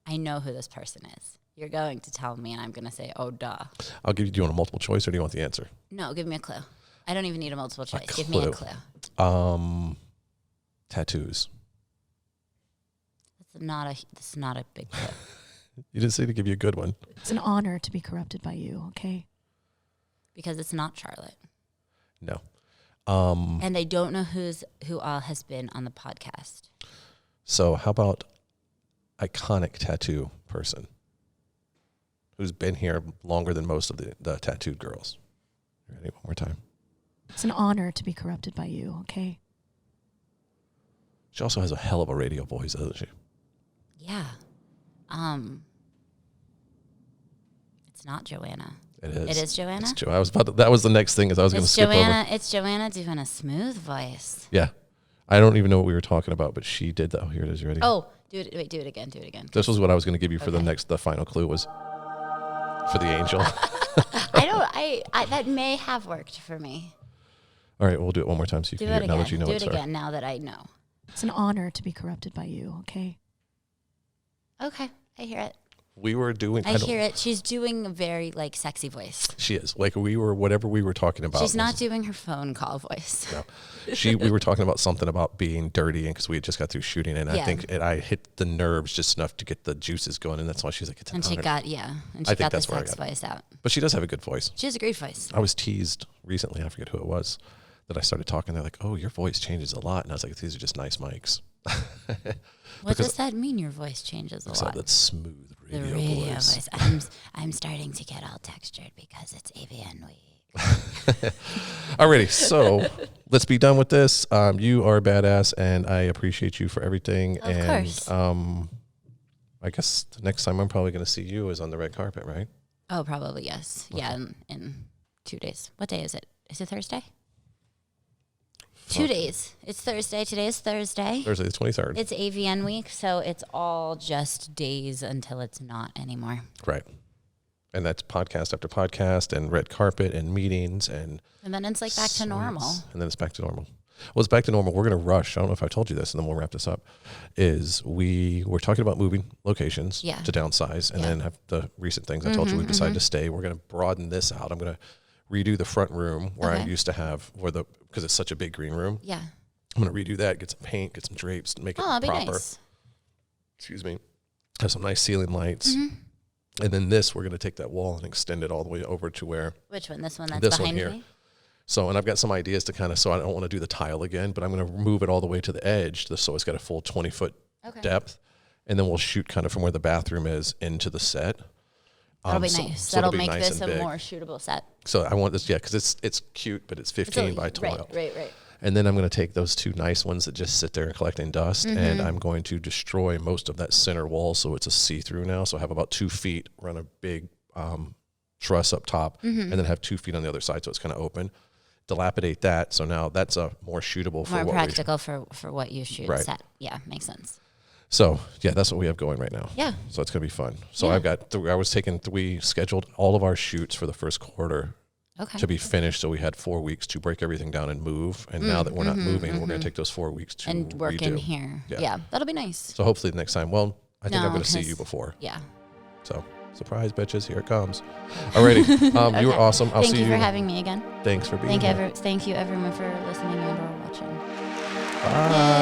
I know who this person is. You're going to tell me, and I'm going to say, oh, duh. I'll give you. Do you want a multiple choice, or do you want the answer? No, give me a clue. I don't even need a multiple choice. Give me a clue. clue. Tattoos. That's not a big clue. You didn't say to give you a good one. It's an honor to be corrupted by you, okay? Because it's not Charlotte. No. And I don't know who all has been on the podcast. So how about iconic tattoo person who's been here longer than most of the tattooed girls? You ready? One more time. It's an honor to be corrupted by you, okay? She also has a hell of a radio voice, doesn't she? Yeah. It's not Joanna. It is. It is Joanna? It's I was about to, that was the next thing is I was going to It's skip Joanna. over. It's Joanna doing a smooth voice. Yeah. I don't even know what we were talking about, but she did that. Oh, here it is. You ready? Oh, do it. Wait, do it again. Do it again. This was what I was going to give you for Okay. the final clue was for the angel. I that may have worked for me. All right, we'll do it one more time so you Do can it hear it now again. that you know Do it's it her. again now that I know. It's an honor to be corrupted by you, okay? Okay, I hear it. We were doing. I hear it. She's doing a very like sexy voice. She is whatever we were talking about. She's not doing her phone call voice. No, we were talking about something about being dirty, and because we had just got through shooting, and I think I hit the nerves just enough to get the juices going, and that's why she's like, it's an honor. And she got the sex voice out. But she does have a good voice. She has a great voice. I was teased recently. I forget who it was that I started talking. They're like, "Oh, your voice changes a lot," and I was like, "These are just nice mics." What does that mean? Your voice changes a lot. That smooth the radio radio voice. I'm starting to get all textured because it's AVN week. Alrighty, so let's be done with this. You are badass, and I appreciate you for everything. Of course. I guess the next time I'm probably going to see you is on the red carpet, right? Oh, probably yes. Okay. Yeah, in 2 days. What day is it? Is it Thursday? 2 days. It's Thursday. Today is Thursday. Thursday the 23rd. It's AVN week, so it's all just days until it's not anymore. Right. And that's podcast after podcast and red carpet and meetings and then it's like back to normal. And then it's back to normal. Well, it's back to normal. We're going to rush. I don't know if I told you this, and then we'll wrap this up. We're talking about moving locations to downsize, and then have the recent things I told you. We've decided to stay. We're going to broaden this out. I'm going to redo the front room where I used to have, because it's such a big green room. Yeah. I'm going to redo that, get some paint, get some drapes, make it proper. Be nice. Excuse me. Have some nice ceiling lights. And then we're going to take that wall and extend it all the way over to where. Which one? This one that's behind me? So, and I've got some ideas to so I don't want to do the tile again, but I'm going to move it all the way to the edge so it's got a full 20-foot depth. And then we'll shoot kind of from where the bathroom is into the set. That'll be nice. So that'll be make nice this a more shootable set. So I want this, because it's cute, but it's 15 by 12. Right. And then I'm going to take those two nice ones that just sit there collecting dust, and I'm going to destroy most of that center wall so it's a see-through now. So I have about 2 feet, run a big truss up top, and then have 2 feet on the other side so it's kind of open. Dilapidate that, so now that's a more shootable more practical for what you shoot set. Yeah, makes sense. So yeah, that's what we have going right now. Yeah. So it's gonna be fun. So I've got we scheduled all of our shoots for the first quarter to be finished. So we had 4 weeks to break everything down and move. And now that we're not moving, we're gonna take those 4 weeks to work redo. in here. Yeah, that'll be nice. So hopefully the next time. Well, I think I'm gonna see you before. Yeah. So surprise, bitches! Here it comes. Alrighty, you were awesome. I'll see you. Thank you for having me again. Thanks for being here. Thank you everyone for listening and or watching. Bye.